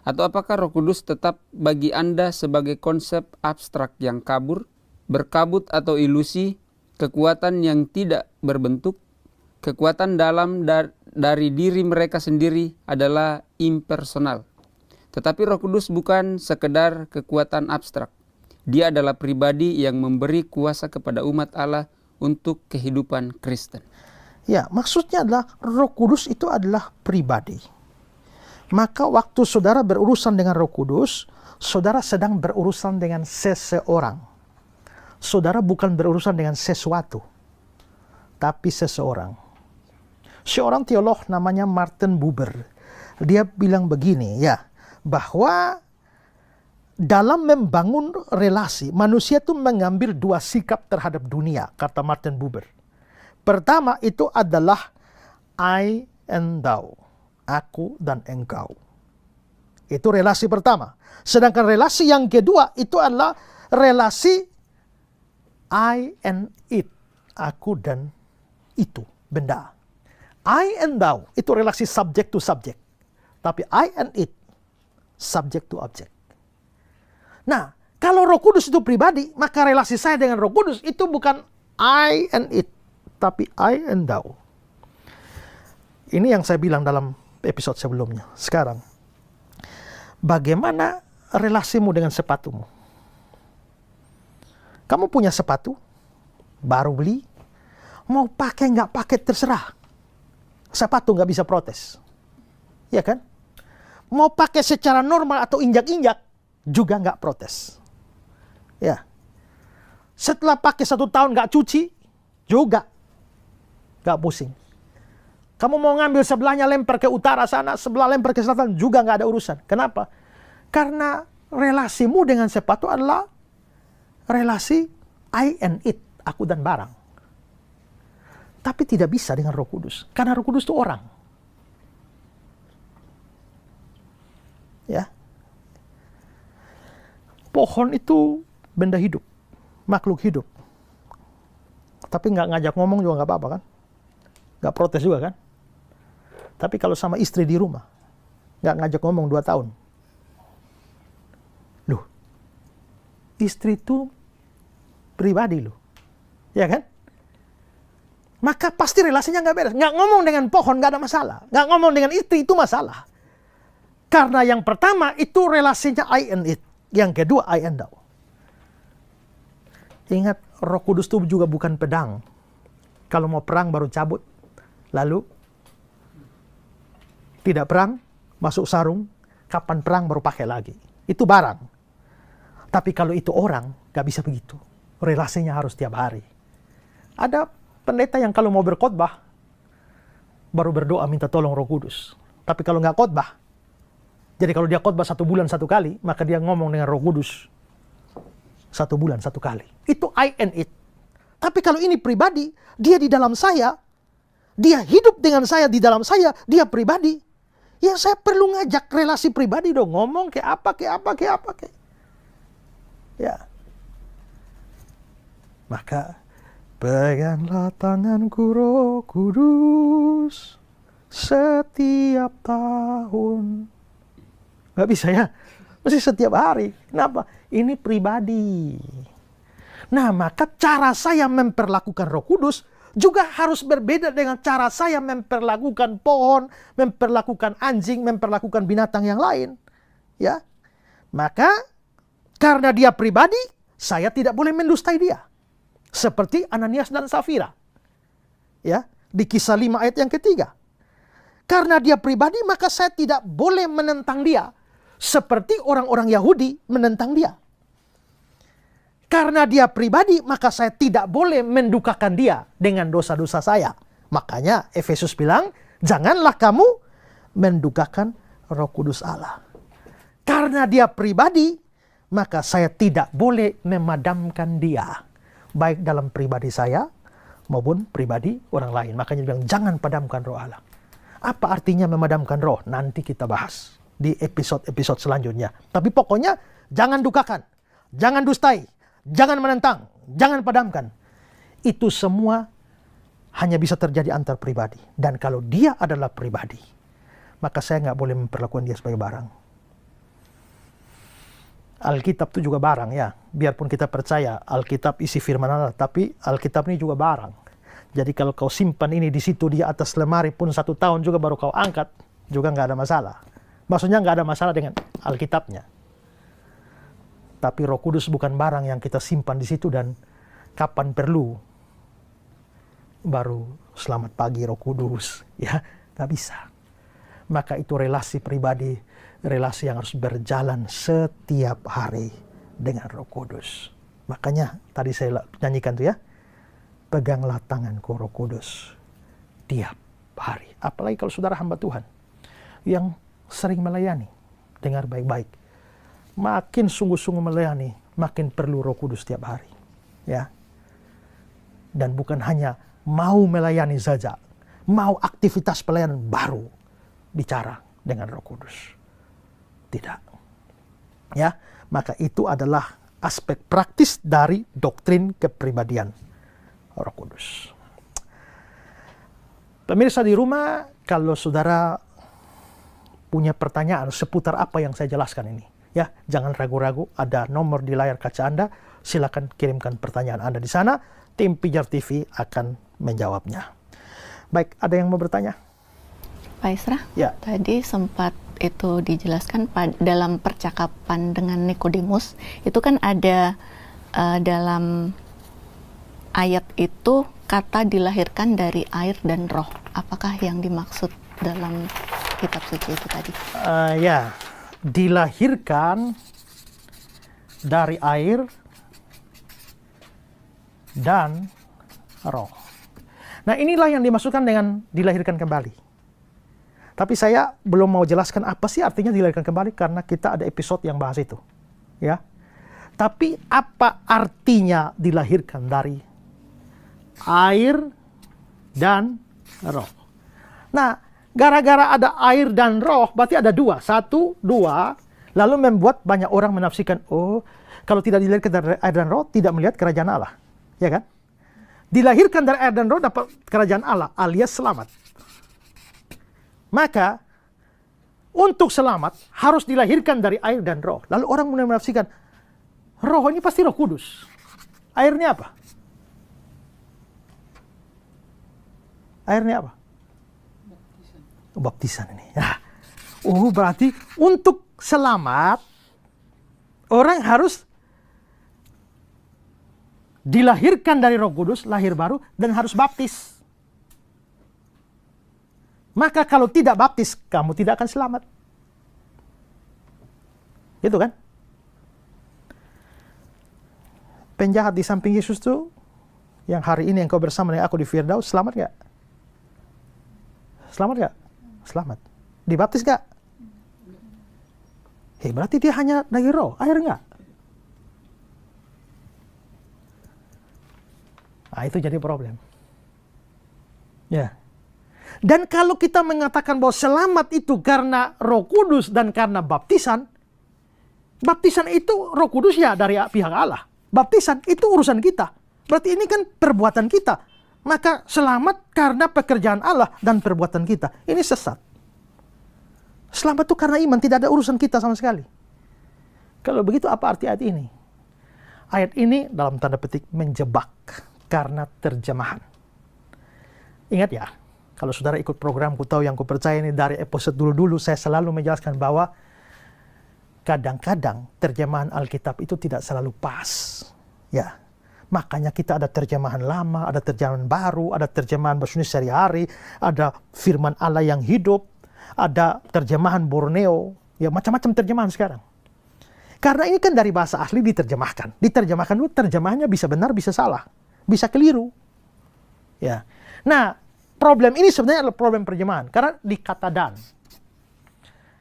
Atau apakah Roh Kudus tetap bagi Anda sebagai konsep abstrak yang kabur, berkabut atau ilusi, kekuatan yang tidak berbentuk? Kekuatan dalam dari diri mereka sendiri adalah impersonal. Tetapi Roh Kudus bukan sekedar kekuatan abstrak. Dia adalah pribadi yang memberi kuasa kepada umat Allah untuk kehidupan Kristen. Ya, maksudnya adalah Roh Kudus itu adalah pribadi. Maka waktu saudara berurusan dengan Roh Kudus, saudara sedang berurusan dengan seseorang. Saudara bukan berurusan dengan sesuatu, tapi seseorang. Seorang teolog namanya Martin Buber, dia bilang begini ya, bahwa dalam membangun relasi, manusia itu mengambil dua sikap terhadap dunia, kata Martin Buber. Pertama itu adalah I and thou, aku dan engkau. Itu relasi pertama. Sedangkan relasi yang kedua itu adalah relasi I and it, aku dan itu, benda. I and thou, itu relasi subject to subject. Tapi I and it, subject to object. Nah, kalau Roh Kudus itu pribadi, maka relasi saya dengan Roh Kudus itu bukan I and it, tapi I and thou. Ini yang saya bilang dalam episode sebelumnya. Sekarang, bagaimana relasimu dengan sepatumu? Kamu punya sepatu, baru beli, mau pakai nggak pakai terserah. Sepatu nggak bisa protes, ya kan? Mau pakai secara normal atau injak-injak juga nggak protes, ya. Setelah pakai 1 tahun nggak cuci juga nggak pusing. Kamu mau ngambil sebelahnya lempar ke utara sana, sebelah lempar ke selatan juga nggak ada urusan. Kenapa? Karena relasimu dengan sepatu adalah relasi I and it, aku dan barang. Tapi tidak bisa dengan Roh Kudus, karena Roh Kudus itu orang. Ya. Pohon itu benda hidup, makhluk hidup. Tapi nggak ngajak ngomong juga nggak apa-apa kan? Nggak protes juga kan? Tapi kalau sama istri di rumah, nggak ngajak ngomong 2 tahun. Loh, istri itu pribadi loh, ya kan? Maka pasti relasinya nggak beres. Nggak ngomong dengan pohon nggak ada masalah. Nggak ngomong dengan istri itu masalah. Karena yang pertama itu relasinya I and it. Yang kedua I and thou. Ingat, Roh Kudus itu juga bukan pedang. Kalau mau perang baru cabut. Lalu tidak perang, masuk sarung. Kapan perang baru pakai lagi. Itu barang. Tapi kalau itu orang, nggak bisa begitu. Relasinya harus tiap hari. Ada pendeta yang kalau mau berkhotbah baru berdoa minta tolong Roh Kudus. Tapi kalau nggak khotbah, jadi kalau dia khotbah 1 bulan 1 kali, maka dia ngomong dengan Roh Kudus 1 bulan 1 kali. Itu I and it. Tapi kalau ini pribadi, dia di dalam saya, dia hidup dengan saya di dalam saya, dia pribadi. Ya saya perlu ngajak relasi pribadi dong, ngomong kayak apa. Ya. Maka peganglah tanganku Roh Kudus setiap tahun. Gak bisa ya? Mesti setiap hari. Kenapa? Ini pribadi. Nah, maka cara saya memperlakukan Roh Kudus juga harus berbeda dengan cara saya memperlakukan pohon, memperlakukan anjing, memperlakukan binatang yang lain. Ya. Maka karena dia pribadi, saya tidak boleh mendustai dia. Seperti Ananias dan Safira. Ya, di Kisah 5 ayat yang ketiga. Karena dia pribadi, maka saya tidak boleh menentang dia. Seperti orang-orang Yahudi menentang dia. Karena dia pribadi, maka saya tidak boleh mendukakan dia dengan dosa-dosa saya. Makanya Efesus bilang, janganlah kamu mendukakan Roh Kudus Allah. Karena dia pribadi, maka saya tidak boleh memadamkan dia. Baik dalam pribadi saya, maupun pribadi orang lain. Makanya dia bilang, jangan padamkan roh Allah. Apa artinya memadamkan roh? Nanti kita bahas di episode-episode selanjutnya. Tapi pokoknya jangan dukakan, jangan dustai, jangan menentang, jangan padamkan. Itu semua hanya bisa terjadi antar pribadi. Dan kalau dia adalah pribadi, maka saya nggak boleh memperlakukan dia sebagai barang. Alkitab itu juga barang ya. Biarpun kita percaya Alkitab isi firman Allah, tapi Alkitab ini juga barang. Jadi kalau kau simpan ini di situ di atas lemari pun 1 tahun juga baru kau angkat, juga nggak ada masalah. Maksudnya nggak ada masalah dengan Alkitabnya. Tapi Roh Kudus bukan barang yang kita simpan di situ dan kapan perlu baru selamat pagi Roh Kudus. Ya, nggak bisa. Maka itu relasi pribadi, relasi yang harus berjalan setiap hari dengan Roh Kudus. Makanya tadi saya nyanyikan tuh ya, peganglah tanganku Roh Kudus tiap hari. Apalagi kalau saudara hamba Tuhan yang sering melayani, dengar baik-baik. Makin sungguh-sungguh melayani, makin perlu Roh Kudus tiap hari. Ya. Dan bukan hanya mau melayani saja, mau aktivitas pelayanan baru bicara dengan Roh Kudus. Tidak. Ya, maka itu adalah aspek praktis dari doktrin kepribadian Roh Kudus. Pemirsa di rumah, kalau saudara punya pertanyaan seputar apa yang saya jelaskan ini, ya jangan ragu-ragu, ada nomor di layar kaca Anda, silakan kirimkan pertanyaan Anda di sana, tim Pijar TV akan menjawabnya. Baik, ada yang mau bertanya? Pak Isra, Ya. tadi sempat itu dijelaskan dalam percakapan dengan Nikodemus, itu kan ada dalam ayat itu kata dilahirkan dari air dan roh. Apakah yang dimaksud dalam kitab suci itu tadi? Ya, dilahirkan dari air dan roh. Nah, inilah yang dimaksudkan dengan dilahirkan kembali. Tapi saya belum mau jelaskan apa sih artinya dilahirkan kembali karena kita ada episode yang bahas itu. Ya. Tapi apa artinya dilahirkan dari air dan roh? Nah, gara-gara ada air dan roh, berarti ada dua. 1, 2, lalu membuat banyak orang menafsirkan, oh, kalau tidak dilahirkan dari air dan roh, tidak melihat kerajaan Allah. Ya kan? Dilahirkan dari air dan roh, dapat kerajaan Allah, alias selamat. Maka, untuk selamat, harus dilahirkan dari air dan roh. Lalu orang mulai menafsirkan, roh ini pasti Roh Kudus. Airnya apa? Airnya apa? Baptisan ini. Nah, berarti untuk selamat orang harus dilahirkan dari Roh Kudus, lahir baru, dan harus baptis. Maka kalau tidak baptis, kamu tidak akan selamat. Gitu kan? Penjahat di samping Yesus tuh, yang hari ini engkau bersama dengan aku di Firdaus, selamat gak? Selamat gak? Selamat. Dibaptis gak? Berarti dia hanya dari roh, air gak? Nah, itu jadi problem. Ya. Dan kalau kita mengatakan bahwa selamat itu karena Roh Kudus dan karena baptisan, baptisan itu Roh Kudus ya dari pihak Allah. Baptisan itu urusan kita. Berarti ini kan perbuatan kita. Maka selamat karena pekerjaan Allah dan perbuatan kita. Ini sesat. Selamat itu karena iman, tidak ada urusan kita sama sekali. Kalau begitu apa arti ayat ini? Ayat ini dalam tanda petik menjebak karena terjemahan. Ingat ya, kalau saudara ikut program Ku Tahu Yang Ku Percaya ini dari episode dulu-dulu, saya selalu menjelaskan bahwa kadang-kadang terjemahan Alkitab itu tidak selalu pas. Ya, makanya kita ada terjemahan lama, ada terjemahan baru, ada terjemahan bahasa Indonesia sehari-hari, ada firman Allah yang hidup, ada terjemahan Borneo, ya macam-macam terjemahan sekarang. Karena ini kan dari bahasa asli diterjemahkan. Diterjemahkan dulu, terjemahannya bisa benar, bisa salah, bisa keliru. Ya. Nah, problem ini sebenarnya adalah problem terjemahan. Karena di kata dan.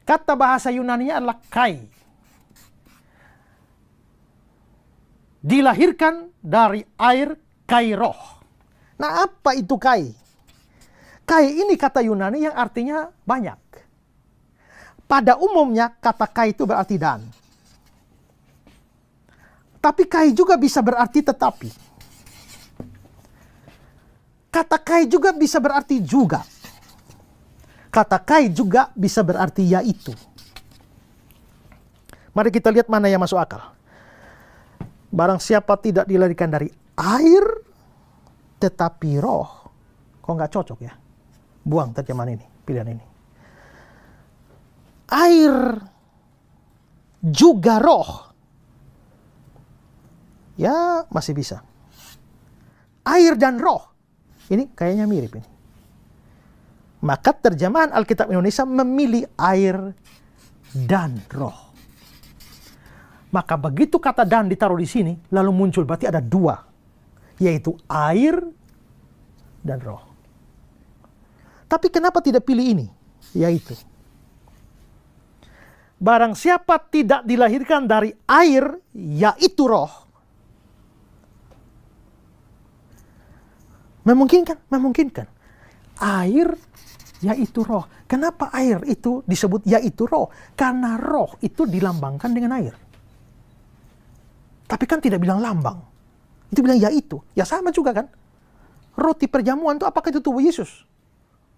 Kata bahasa Yunani-nya adalah kai. Dilahirkan dari air kairoh. Nah, apa itu kai? Kai ini kata Yunani yang artinya banyak. Pada umumnya kata kai itu berarti dan. Tapi kai juga bisa berarti tetapi. Kata kai juga bisa berarti juga. Kata kai juga bisa berarti yaitu. Mari kita lihat mana yang masuk akal. Barang siapa tidak dilahirkan dari air, tetapi roh. Kok nggak cocok ya? Buang terjemahan ini, pilihan ini. Air juga roh. Ya, masih bisa. Air dan roh. Ini kayaknya mirip ini. Maka terjemahan Alkitab Indonesia memilih air dan roh. Maka begitu kata dan ditaruh di sini, lalu muncul berarti ada dua, yaitu air dan roh. Tapi kenapa tidak pilih ini? Yaitu, barang siapa tidak dilahirkan dari air, yaitu roh. Memungkinkan? Memungkinkan. Air, yaitu roh. Kenapa air itu disebut yaitu roh? Karena roh itu dilambangkan dengan air. Tapi kan tidak bilang lambang. Itu bilang yaitu. Ya sama juga kan. Roti perjamuan itu apakah itu tubuh Yesus?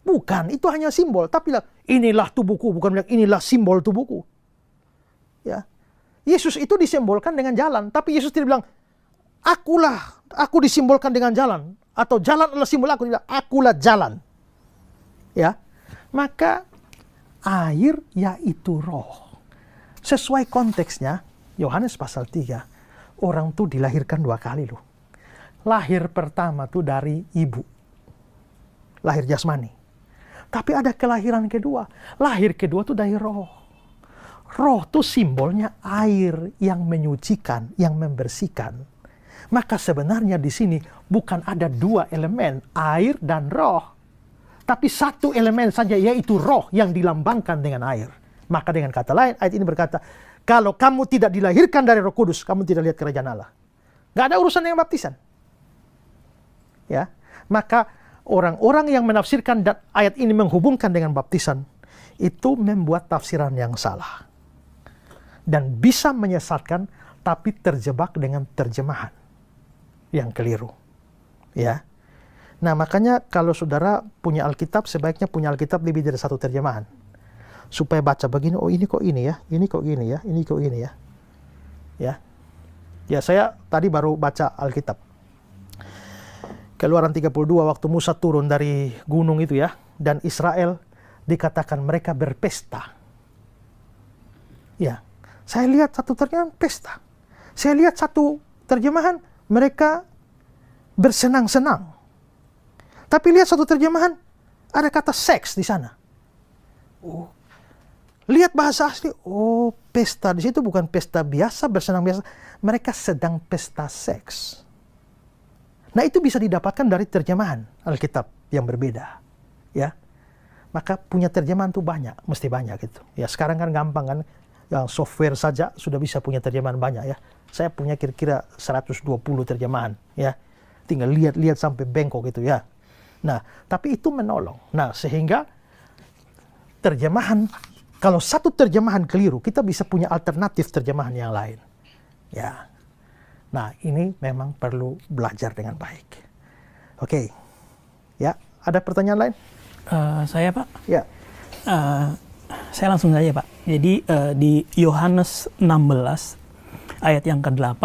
Bukan, itu hanya simbol. Tapi inilah tubuhku, bukan bilang inilah simbol tubuhku. Ya. Yesus itu disimbolkan dengan jalan. Tapi Yesus tidak bilang, aku disimbolkan dengan jalan. Atau jalan adalah simbol aku. Dia bilang, akulah jalan. Ya. Maka air yaitu roh. Sesuai konteksnya, Yohanes pasal 3. Orang tuh dilahirkan dua kali loh. Lahir pertama tuh dari ibu. Lahir jasmani. Tapi ada kelahiran kedua. Lahir kedua tuh dari roh. Roh tuh simbolnya air yang menyucikan, yang membersihkan. Maka sebenarnya di sini bukan ada dua elemen, air dan roh. Tapi satu elemen saja, yaitu roh yang dilambangkan dengan air. Maka dengan kata lain, ayat ini berkata, kalau kamu tidak dilahirkan dari Roh Kudus, kamu tidak lihat kerajaan Allah. Gak ada urusan dengan baptisan. Ya, maka orang-orang yang menafsirkan ayat ini menghubungkan dengan baptisan, itu membuat tafsiran yang salah. Dan bisa menyesatkan, tapi terjebak dengan terjemahan yang keliru. Ya. Nah, makanya kalau saudara punya Alkitab, sebaiknya punya Alkitab lebih dari satu terjemahan. Supaya baca begini, oh ini kok ini ya, ini kok gini ya, ini kok gini ya. Ya. Ya, saya tadi baru baca Alkitab. Keluaran 32 waktu Musa turun dari gunung itu ya, dan Israel dikatakan mereka berpesta. Ya. Saya lihat satu terjemahan pesta. Saya lihat satu terjemahan mereka bersenang-senang. Tapi lihat satu terjemahan ada kata seks di sana. Oh. Lihat bahasa asli, oh pesta di situ bukan pesta biasa, bersenang biasa. Mereka sedang pesta seks. Nah, itu bisa didapatkan dari terjemahan Alkitab yang berbeda, ya. Maka punya terjemahan tuh banyak, mesti banyak gitu. Ya, sekarang kan gampang kan, yang software saja sudah bisa punya terjemahan banyak ya. Saya punya kira-kira 120 terjemahan, ya. Tinggal lihat-lihat sampai bengkok gitu ya. Nah, tapi itu menolong. Nah, sehingga terjemahan, kalau satu terjemahan keliru, kita bisa punya alternatif terjemahan yang lain. Ya. Nah, ini memang perlu belajar dengan baik. Oke. Ya, ada pertanyaan lain? Saya, Pak. Ya. Saya langsung saja, Pak. Jadi di Yohanes 16 ayat yang ke-8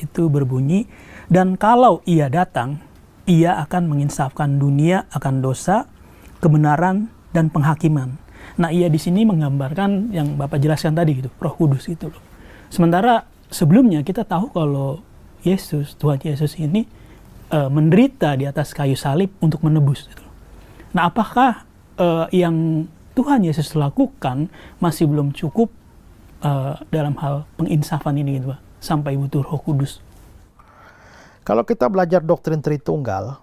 itu berbunyi, dan kalau ia datang, ia akan menginsafkan dunia akan dosa, kebenaran, dan penghakiman. Nah, ia di sini menggambarkan yang Bapak jelaskan tadi gitu, Roh Kudus gitu loh. Sementara sebelumnya kita tahu kalau Yesus, Tuhan Yesus ini menderita di atas kayu salib untuk menebus gitu. Nah, apakah yang Tuhan Yesus lakukan masih belum cukup dalam hal penginsafan ini gitu, Pak, sampai butuh Roh Kudus? Kalau kita belajar doktrin Tritunggal,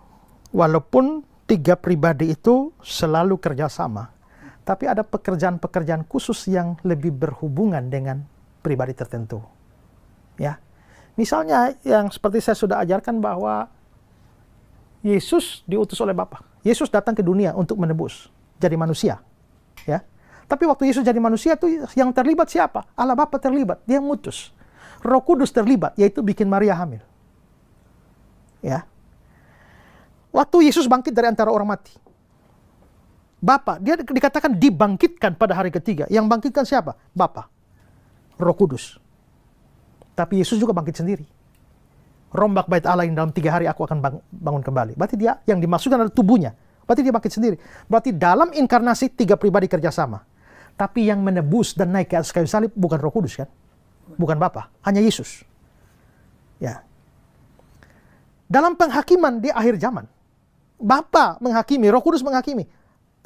walaupun tiga pribadi itu selalu kerjasama, tapi ada pekerjaan-pekerjaan khusus yang lebih berhubungan dengan pribadi tertentu. Ya, misalnya yang seperti saya sudah ajarkan bahwa Yesus diutus oleh Bapa. Yesus datang ke dunia untuk menebus, jadi manusia. Ya. Tapi waktu Yesus jadi manusia itu yang terlibat siapa? Allah Bapa terlibat, dia ngutus. Roh Kudus terlibat, yaitu bikin Maria hamil. Ya. Waktu Yesus bangkit dari antara orang mati, Bapa, dia dikatakan dibangkitkan pada hari ketiga. Yang bangkitkan siapa? Bapa. Roh Kudus. Tapi Yesus juga bangkit sendiri. Rombak bait Allah yang dalam 3 hari aku akan bangun kembali. Berarti dia yang dimaksudkan adalah tubuhnya. Berarti dia bangkit sendiri. Berarti dalam inkarnasi 3 pribadi kerjasama. Tapi yang menebus dan naik ke atas kayu salib bukan Roh Kudus kan? Bukan Bapa, hanya Yesus. Ya. Dalam penghakiman di akhir zaman, Bapa menghakimi, Roh Kudus menghakimi,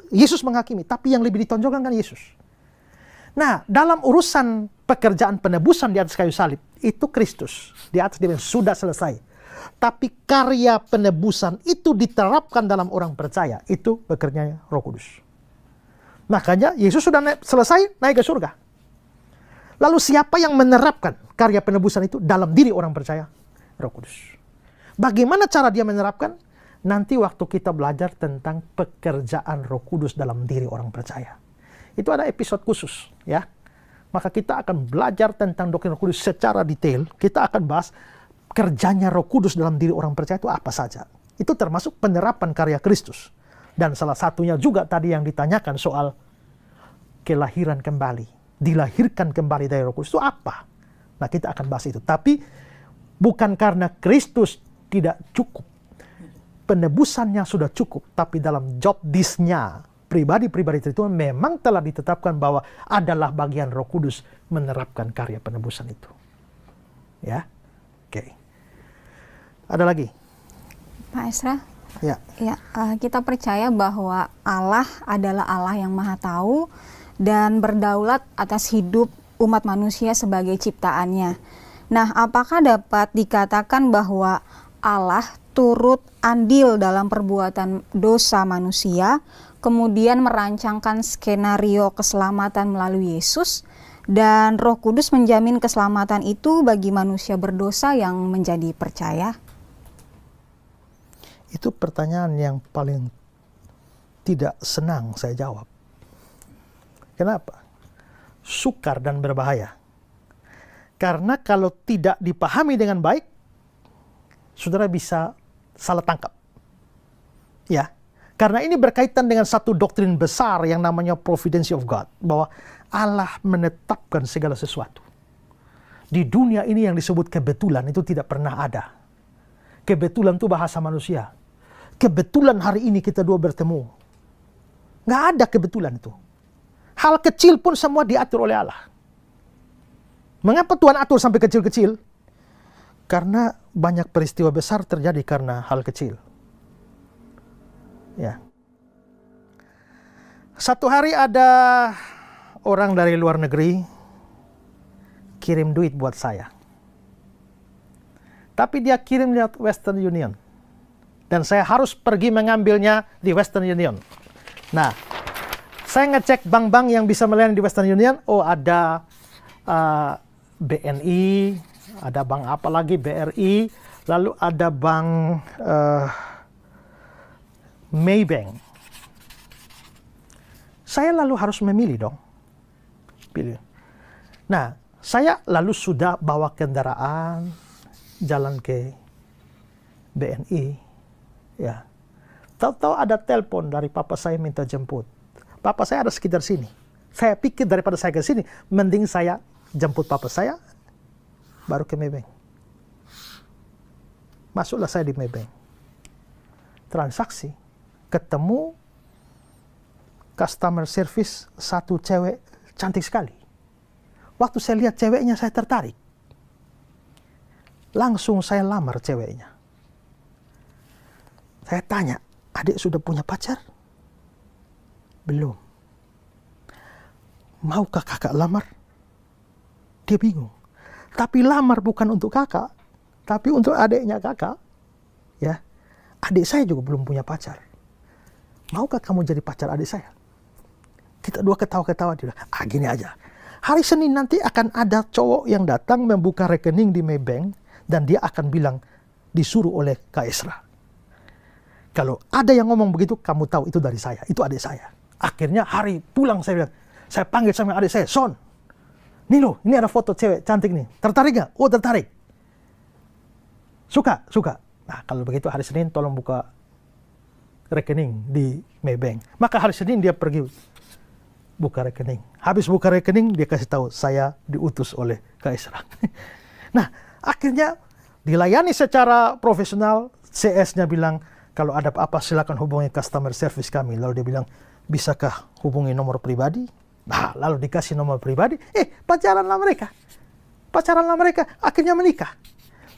Yesus menghakimi, tapi yang lebih ditonjolkan kan Yesus. Nah, dalam urusan pekerjaan penebusan di atas kayu salib, itu Kristus. Di atas dia bilang, sudah selesai. Tapi karya penebusan itu diterapkan dalam orang percaya. Itu bekerjanya Roh Kudus. Makanya Yesus sudah selesai, naik ke surga. Lalu siapa yang menerapkan karya penebusan itu dalam diri orang percaya? Roh Kudus. Bagaimana cara dia menerapkan? Nanti waktu kita belajar tentang pekerjaan Roh Kudus dalam diri orang percaya. Itu ada episode khusus, ya. Maka kita akan belajar tentang doktrin Roh Kudus secara detail. Kita akan bahas kerjanya Roh Kudus dalam diri orang percaya itu apa saja. Itu termasuk penerapan karya Kristus. Dan salah satunya juga tadi yang ditanyakan soal kelahiran kembali. Dilahirkan kembali dari Roh Kudus itu apa? Nah, kita akan bahas itu. Tapi bukan karena Kristus tidak cukup. Penebusannya sudah cukup, tapi dalam job disk-nya pribadi-pribadi tertentu memang telah ditetapkan bahwa adalah bagian Roh Kudus menerapkan karya penebusan itu. Ya, oke. Ada lagi? Pak Esra? Ya. Ya, kita percaya bahwa Allah adalah Allah yang Maha Tahu dan berdaulat atas hidup umat manusia sebagai ciptaannya. Nah, apakah dapat dikatakan bahwa Allah turut andil dalam perbuatan dosa manusia, kemudian merancangkan skenario keselamatan melalui Yesus, dan Roh Kudus menjamin keselamatan itu bagi manusia berdosa yang menjadi percaya? Itu pertanyaan yang paling tidak senang saya jawab. Kenapa? Sukar dan berbahaya. Karena kalau tidak dipahami dengan baik, saudara bisa salah tangkap. Ya, karena ini berkaitan dengan satu doktrin besar yang namanya providence of God, bahwa Allah menetapkan segala sesuatu. Di dunia ini yang disebut kebetulan itu tidak pernah ada. Kebetulan itu bahasa manusia. Kebetulan hari ini kita dua bertemu. Nggak ada kebetulan itu. Hal kecil pun semua diatur oleh Allah. Mengapa Tuhan atur sampai kecil-kecil? Karena banyak peristiwa besar terjadi karena hal kecil. Ya. Satu hari ada orang dari luar negeri kirim duit buat saya. Tapi dia kirim lewat Western Union. Dan saya harus pergi mengambilnya di Western Union. Nah, saya ngecek bank-bank yang bisa melayani di Western Union. Oh, ada BNI, ada bank apa lagi, BRI, lalu ada bank Maybank. Saya lalu harus memilih dong. Pilih. Nah, saya lalu sudah bawa kendaraan, jalan ke BNI. Ya. Tahu-tahu ada telepon dari papa saya minta jemput. Papa saya ada sekitar sini. Saya pikir daripada saya ke sini, mending saya jemput papa saya, baru ke Maybank. Masuklah saya di Maybank. Transaksi. Ketemu customer service satu cewek cantik sekali. Waktu saya lihat ceweknya, saya tertarik. Langsung saya lamar ceweknya. Saya tanya, adik sudah punya pacar? Belum. Maukah kakak lamar? Dia bingung. Tapi lamar bukan untuk kakak, tapi untuk adiknya kakak. Ya, adik saya juga belum punya pacar. Maukah kamu jadi pacar adik saya? Kita dua ketawa-ketawa. Dia bilang, gini aja. Hari Senin nanti akan ada cowok yang datang membuka rekening di Maybank dan dia akan bilang disuruh oleh Kak Esra. Kalau ada yang ngomong begitu, kamu tahu itu dari saya, itu adik saya. Akhirnya hari pulang saya bilang, saya panggil sama adik saya, Son, nih loh, ini ada foto cewek cantik nih, tertarik gak? Oh tertarik. Suka. Nah kalau begitu hari Senin tolong buka rekening di Maybank. Maka hari Senin dia pergi buka rekening. Habis buka rekening dia kasih tahu saya diutus oleh Kaisar. Nah akhirnya dilayani secara profesional. CS-nya bilang kalau ada apa-apa silakan hubungi customer service kami. Lalu dia bilang bisakah hubungi nomor pribadi? Nah lalu dikasih nomor pribadi. Pacaranlah mereka. Akhirnya menikah.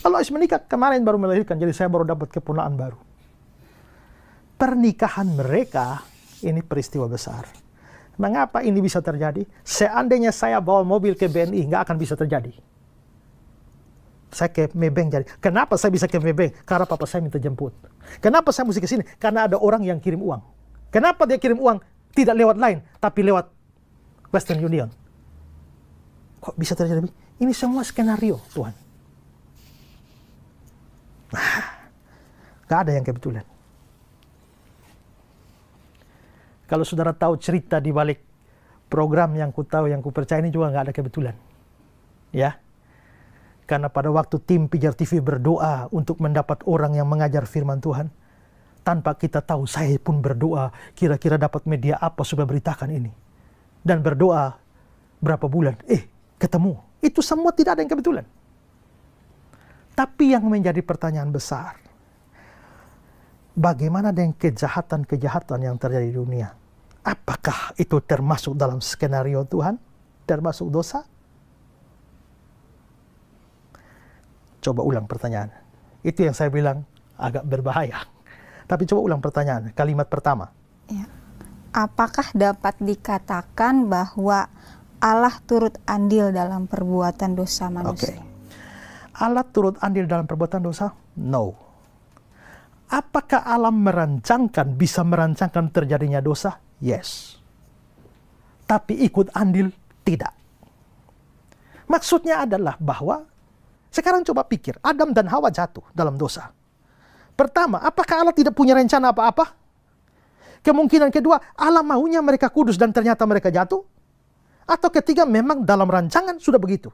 Kalau habis menikah kemarin baru melahirkan. Jadi saya baru dapat keponakan baru. Pernikahan mereka ini peristiwa besar. Mengapa ini bisa terjadi? Seandainya saya bawa mobil ke BNI, nggak akan bisa terjadi. Saya ke Maybank jadi. Kenapa saya bisa ke Maybank? Karena papa saya minta jemput. Kenapa saya mesti ke sini? Karena ada orang yang kirim uang. Kenapa dia kirim uang? Tidak lewat Line, tapi lewat Western Union. Kok bisa terjadi? Ini semua skenario, Tuhan. Nggak ada yang kebetulan. Kalau saudara tahu cerita di balik program yang ku tahu, yang ku percaya ini juga nggak ada kebetulan. Ya. Karena pada waktu tim Pijar TV berdoa untuk mendapat orang yang mengajar firman Tuhan, tanpa kita tahu saya pun berdoa, kira-kira dapat media apa supaya beritakan ini. Dan berdoa berapa bulan, ketemu. Itu semua tidak ada yang kebetulan. Tapi yang menjadi pertanyaan besar, bagaimana dengan kejahatan-kejahatan yang terjadi di dunia? Apakah itu termasuk dalam skenario Tuhan? Termasuk dosa? Coba ulang pertanyaan. Itu yang saya bilang agak berbahaya. Tapi coba ulang pertanyaan, kalimat pertama. Ya. Apakah dapat dikatakan bahwa Allah turut andil dalam perbuatan dosa manusia? Okay. Allah turut andil dalam perbuatan dosa? No. Apakah Allah bisa merancangkan terjadinya dosa? Yes. Tapi ikut andil? Tidak. Maksudnya adalah bahwa, sekarang coba pikir, Adam dan Hawa jatuh dalam dosa. Pertama, apakah Allah tidak punya rencana apa-apa? Kemungkinan kedua, Allah maunya mereka kudus dan ternyata mereka jatuh? Atau ketiga, memang dalam rancangan sudah begitu?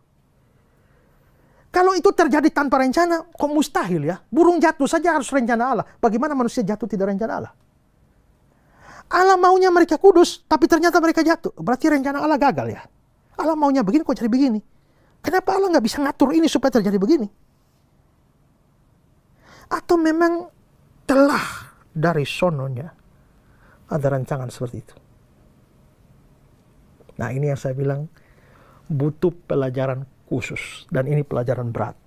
Kalau itu terjadi tanpa rencana, kok mustahil ya? Burung jatuh saja harus rencana Allah. Bagaimana manusia jatuh tidak rencana Allah? Allah maunya mereka kudus, tapi ternyata mereka jatuh. Berarti rencana Allah gagal ya? Allah maunya begini, kok jadi begini? Kenapa Allah nggak bisa ngatur ini supaya terjadi begini? Atau memang telah dari sononya ada rancangan seperti itu? Nah ini yang saya bilang butuh pelajaran khusus, dan ini pelajaran berat.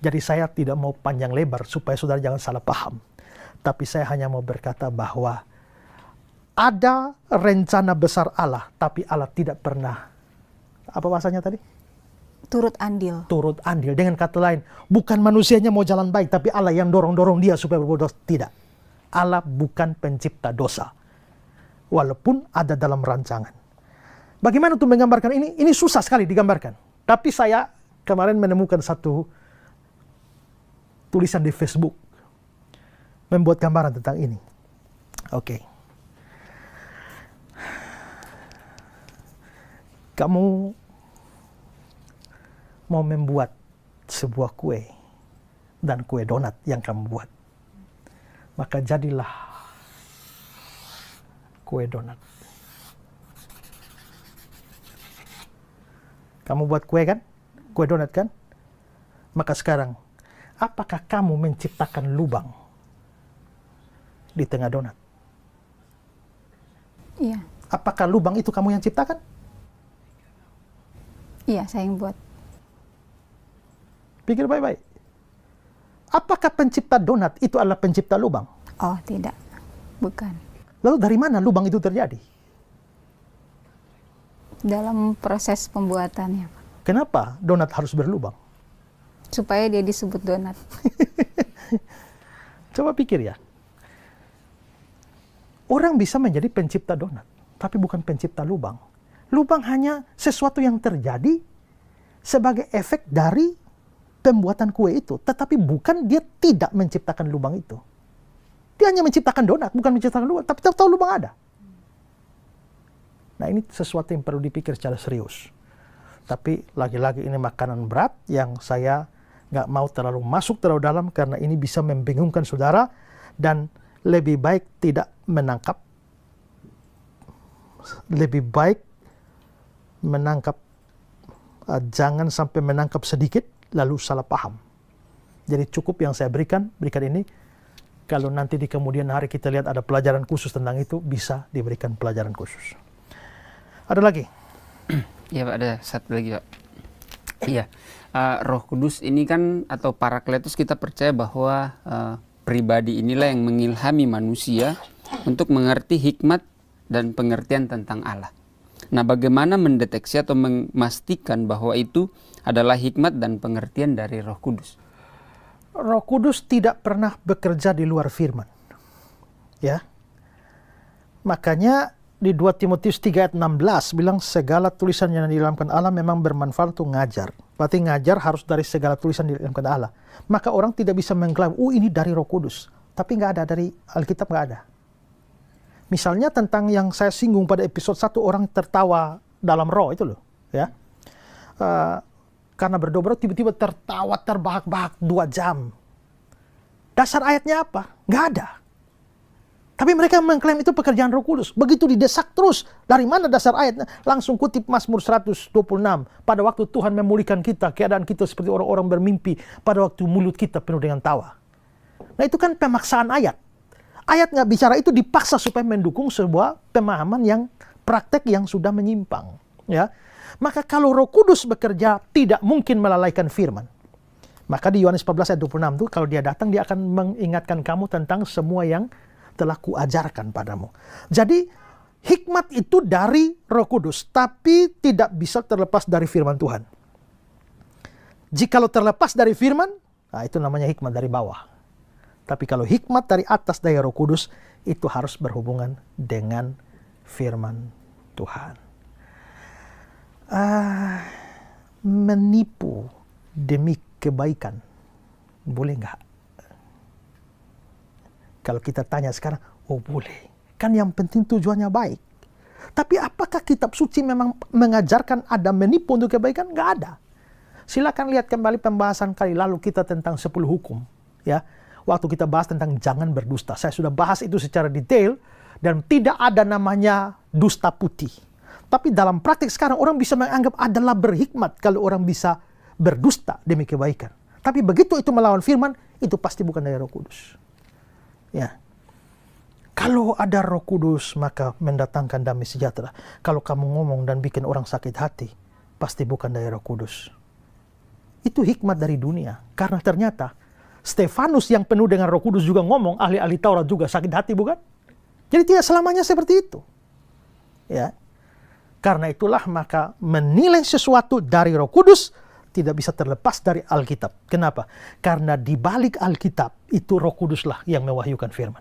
Jadi saya tidak mau panjang lebar supaya saudara jangan salah paham. Tapi saya hanya mau berkata bahwa ada rencana besar Allah, tapi Allah tidak pernah, apa bahasanya tadi? Turut andil. Turut andil. Dengan kata lain, bukan manusianya mau jalan baik, tapi Allah yang dorong-dorong dia supaya berbuat dosa. Tidak. Allah bukan pencipta dosa. Walaupun ada dalam rancangan. Bagaimana untuk menggambarkan ini? Ini susah sekali digambarkan. Tapi saya kemarin menemukan satu tulisan di Facebook. Membuat gambaran tentang ini. Oke. Kamu mau membuat sebuah kue. Dan kue donat yang kamu buat. Maka jadilah kue donat. Kamu buat kue kan? Kue donat kan? Maka sekarang, apakah kamu menciptakan lubang di tengah donat? Iya. Apakah lubang itu kamu yang ciptakan? Iya, saya yang buat. Pikir baik-baik. Apakah pencipta donat itu adalah pencipta lubang? Oh, tidak. Bukan. Lalu dari mana lubang itu terjadi? Dalam proses pembuatannya, Pak. Kenapa donat harus berlubang? Supaya dia disebut donat. Coba pikir ya. Orang bisa menjadi pencipta donat, tapi bukan pencipta lubang. Lubang hanya sesuatu yang terjadi sebagai efek dari pembuatan kue itu. Tetapi bukan dia tidak menciptakan lubang itu. Dia hanya menciptakan donat, bukan menciptakan lubang, tapi tahu lubang ada. Nah, ini sesuatu yang perlu dipikir secara serius. Tapi lagi-lagi ini makanan berat yang saya nggak mau terlalu masuk terlalu dalam karena ini bisa membingungkan saudara, dan lebih baik tidak menangkap. Lebih baik menangkap, jangan sampai menangkap sedikit lalu salah paham. Jadi cukup yang saya berikan ini. Kalau nanti di kemudian hari kita lihat ada pelajaran khusus tentang itu, bisa diberikan pelajaran khusus. Ada lagi? Ya Pak, ada satu lagi Pak. Iya, Roh Kudus ini kan atau Parakletus, kita percaya bahwa pribadi inilah yang mengilhami manusia untuk mengerti hikmat dan pengertian tentang Allah. Nah, bagaimana mendeteksi atau memastikan bahwa itu adalah hikmat dan pengertian dari Roh Kudus? Roh Kudus tidak pernah bekerja di luar firman. Ya. Makanya di 2 Timotius 3 ayat 16 bilang segala tulisan yang diilhamkan Allah memang bermanfaat untuk ngajar. Berarti ngajar harus dari segala tulisan yang diilhamkan Allah. Maka orang tidak bisa mengklaim, ini dari Roh Kudus. Tapi nggak ada, dari Alkitab nggak ada. Misalnya tentang yang saya singgung pada episode 1, orang tertawa dalam roh itu loh. Ya. Karena berdoa tiba-tiba tertawa terbahak-bahak 2 jam. Dasar ayatnya apa? Nggak ada. Tapi mereka mengklaim itu pekerjaan Roh Kudus. Begitu didesak terus. Dari mana dasar ayatnya? Langsung kutip Mazmur 126. Pada waktu Tuhan memulihkan kita, keadaan kita seperti orang-orang bermimpi. Pada waktu mulut kita penuh dengan tawa. Nah, itu kan pemaksaan ayat. Ayat nggak bicara itu dipaksa supaya mendukung sebuah pemahaman yang praktek yang sudah menyimpang. Ya. Maka kalau Roh Kudus bekerja, tidak mungkin melalaikan firman. Maka di Yohanes 14 ayat 26 itu, kalau dia datang, dia akan mengingatkan kamu tentang semua yang telah kuajarkan padamu. Jadi, hikmat itu dari Roh Kudus, tapi tidak bisa terlepas dari firman Tuhan. Jikalau terlepas dari firman, nah itu namanya hikmat dari bawah. Tapi kalau hikmat dari atas dari Roh Kudus, itu harus berhubungan dengan firman Tuhan. Menipu demi kebaikan, boleh nggak? Kalau kita tanya sekarang, boleh. Kan yang penting tujuannya baik. Tapi apakah kitab suci memang mengajarkan ada menipu untuk kebaikan? Nggak ada. Silakan lihat kembali pembahasan kali lalu kita tentang 10 hukum. Ya, waktu kita bahas tentang jangan berdusta. Saya sudah bahas itu secara detail, dan tidak ada namanya dusta putih. Tapi dalam praktik sekarang orang bisa menganggap adalah berhikmat kalau orang bisa berdusta demi kebaikan. Tapi begitu itu melawan firman, itu pasti bukan dari Roh Kudus. Ya. Kalau ada Roh Kudus, maka mendatangkan damai sejahtera. Kalau kamu ngomong dan bikin orang sakit hati, pasti bukan dari Roh Kudus. Itu hikmat dari dunia. Karena ternyata Stefanus yang penuh dengan Roh Kudus juga ngomong, ahli-ahli Taurat juga sakit hati, bukan? Jadi tidak selamanya seperti itu. Ya. Karena itulah maka menilai sesuatu dari Roh Kudus tidak bisa terlepas dari Alkitab. Kenapa? Karena di balik Alkitab itu Roh Kuduslah yang mewahyukan firman.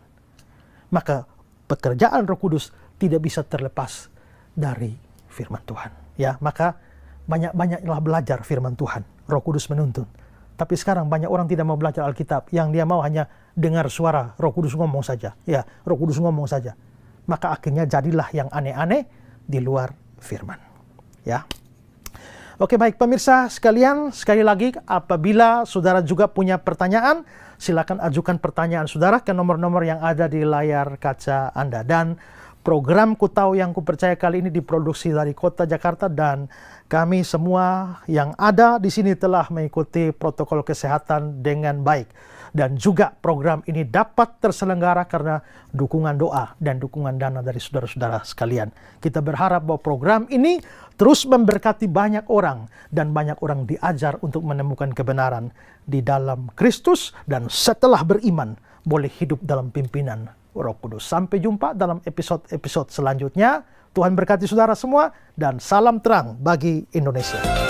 Maka pekerjaan Roh Kudus tidak bisa terlepas dari firman Tuhan. Ya, maka banyak-banyaklah belajar firman Tuhan. Roh Kudus menuntun. Tapi sekarang banyak orang tidak mau belajar Alkitab. Yang dia mau hanya dengar suara Roh Kudus ngomong saja. Ya, Roh Kudus ngomong saja. Maka akhirnya jadilah yang aneh-aneh di luar firman. Ya. Oke, baik pemirsa sekalian, sekali lagi apabila saudara juga punya pertanyaan, silakan ajukan pertanyaan saudara ke nomor-nomor yang ada di layar kaca Anda. Dan program Ku Tahu Yang Ku Percaya kali ini diproduksi dari Kota Jakarta, dan kami semua yang ada di sini telah mengikuti protokol kesehatan dengan baik. Dan juga program ini dapat terselenggara karena dukungan doa dan dukungan dana dari saudara-saudara sekalian. Kita berharap bahwa program ini terus memberkati banyak orang, dan banyak orang diajar untuk menemukan kebenaran di dalam Kristus, dan setelah beriman boleh hidup dalam pimpinan Roh Kudus. Sampai jumpa dalam episode-episode selanjutnya. Tuhan berkati saudara semua, dan salam terang bagi Indonesia.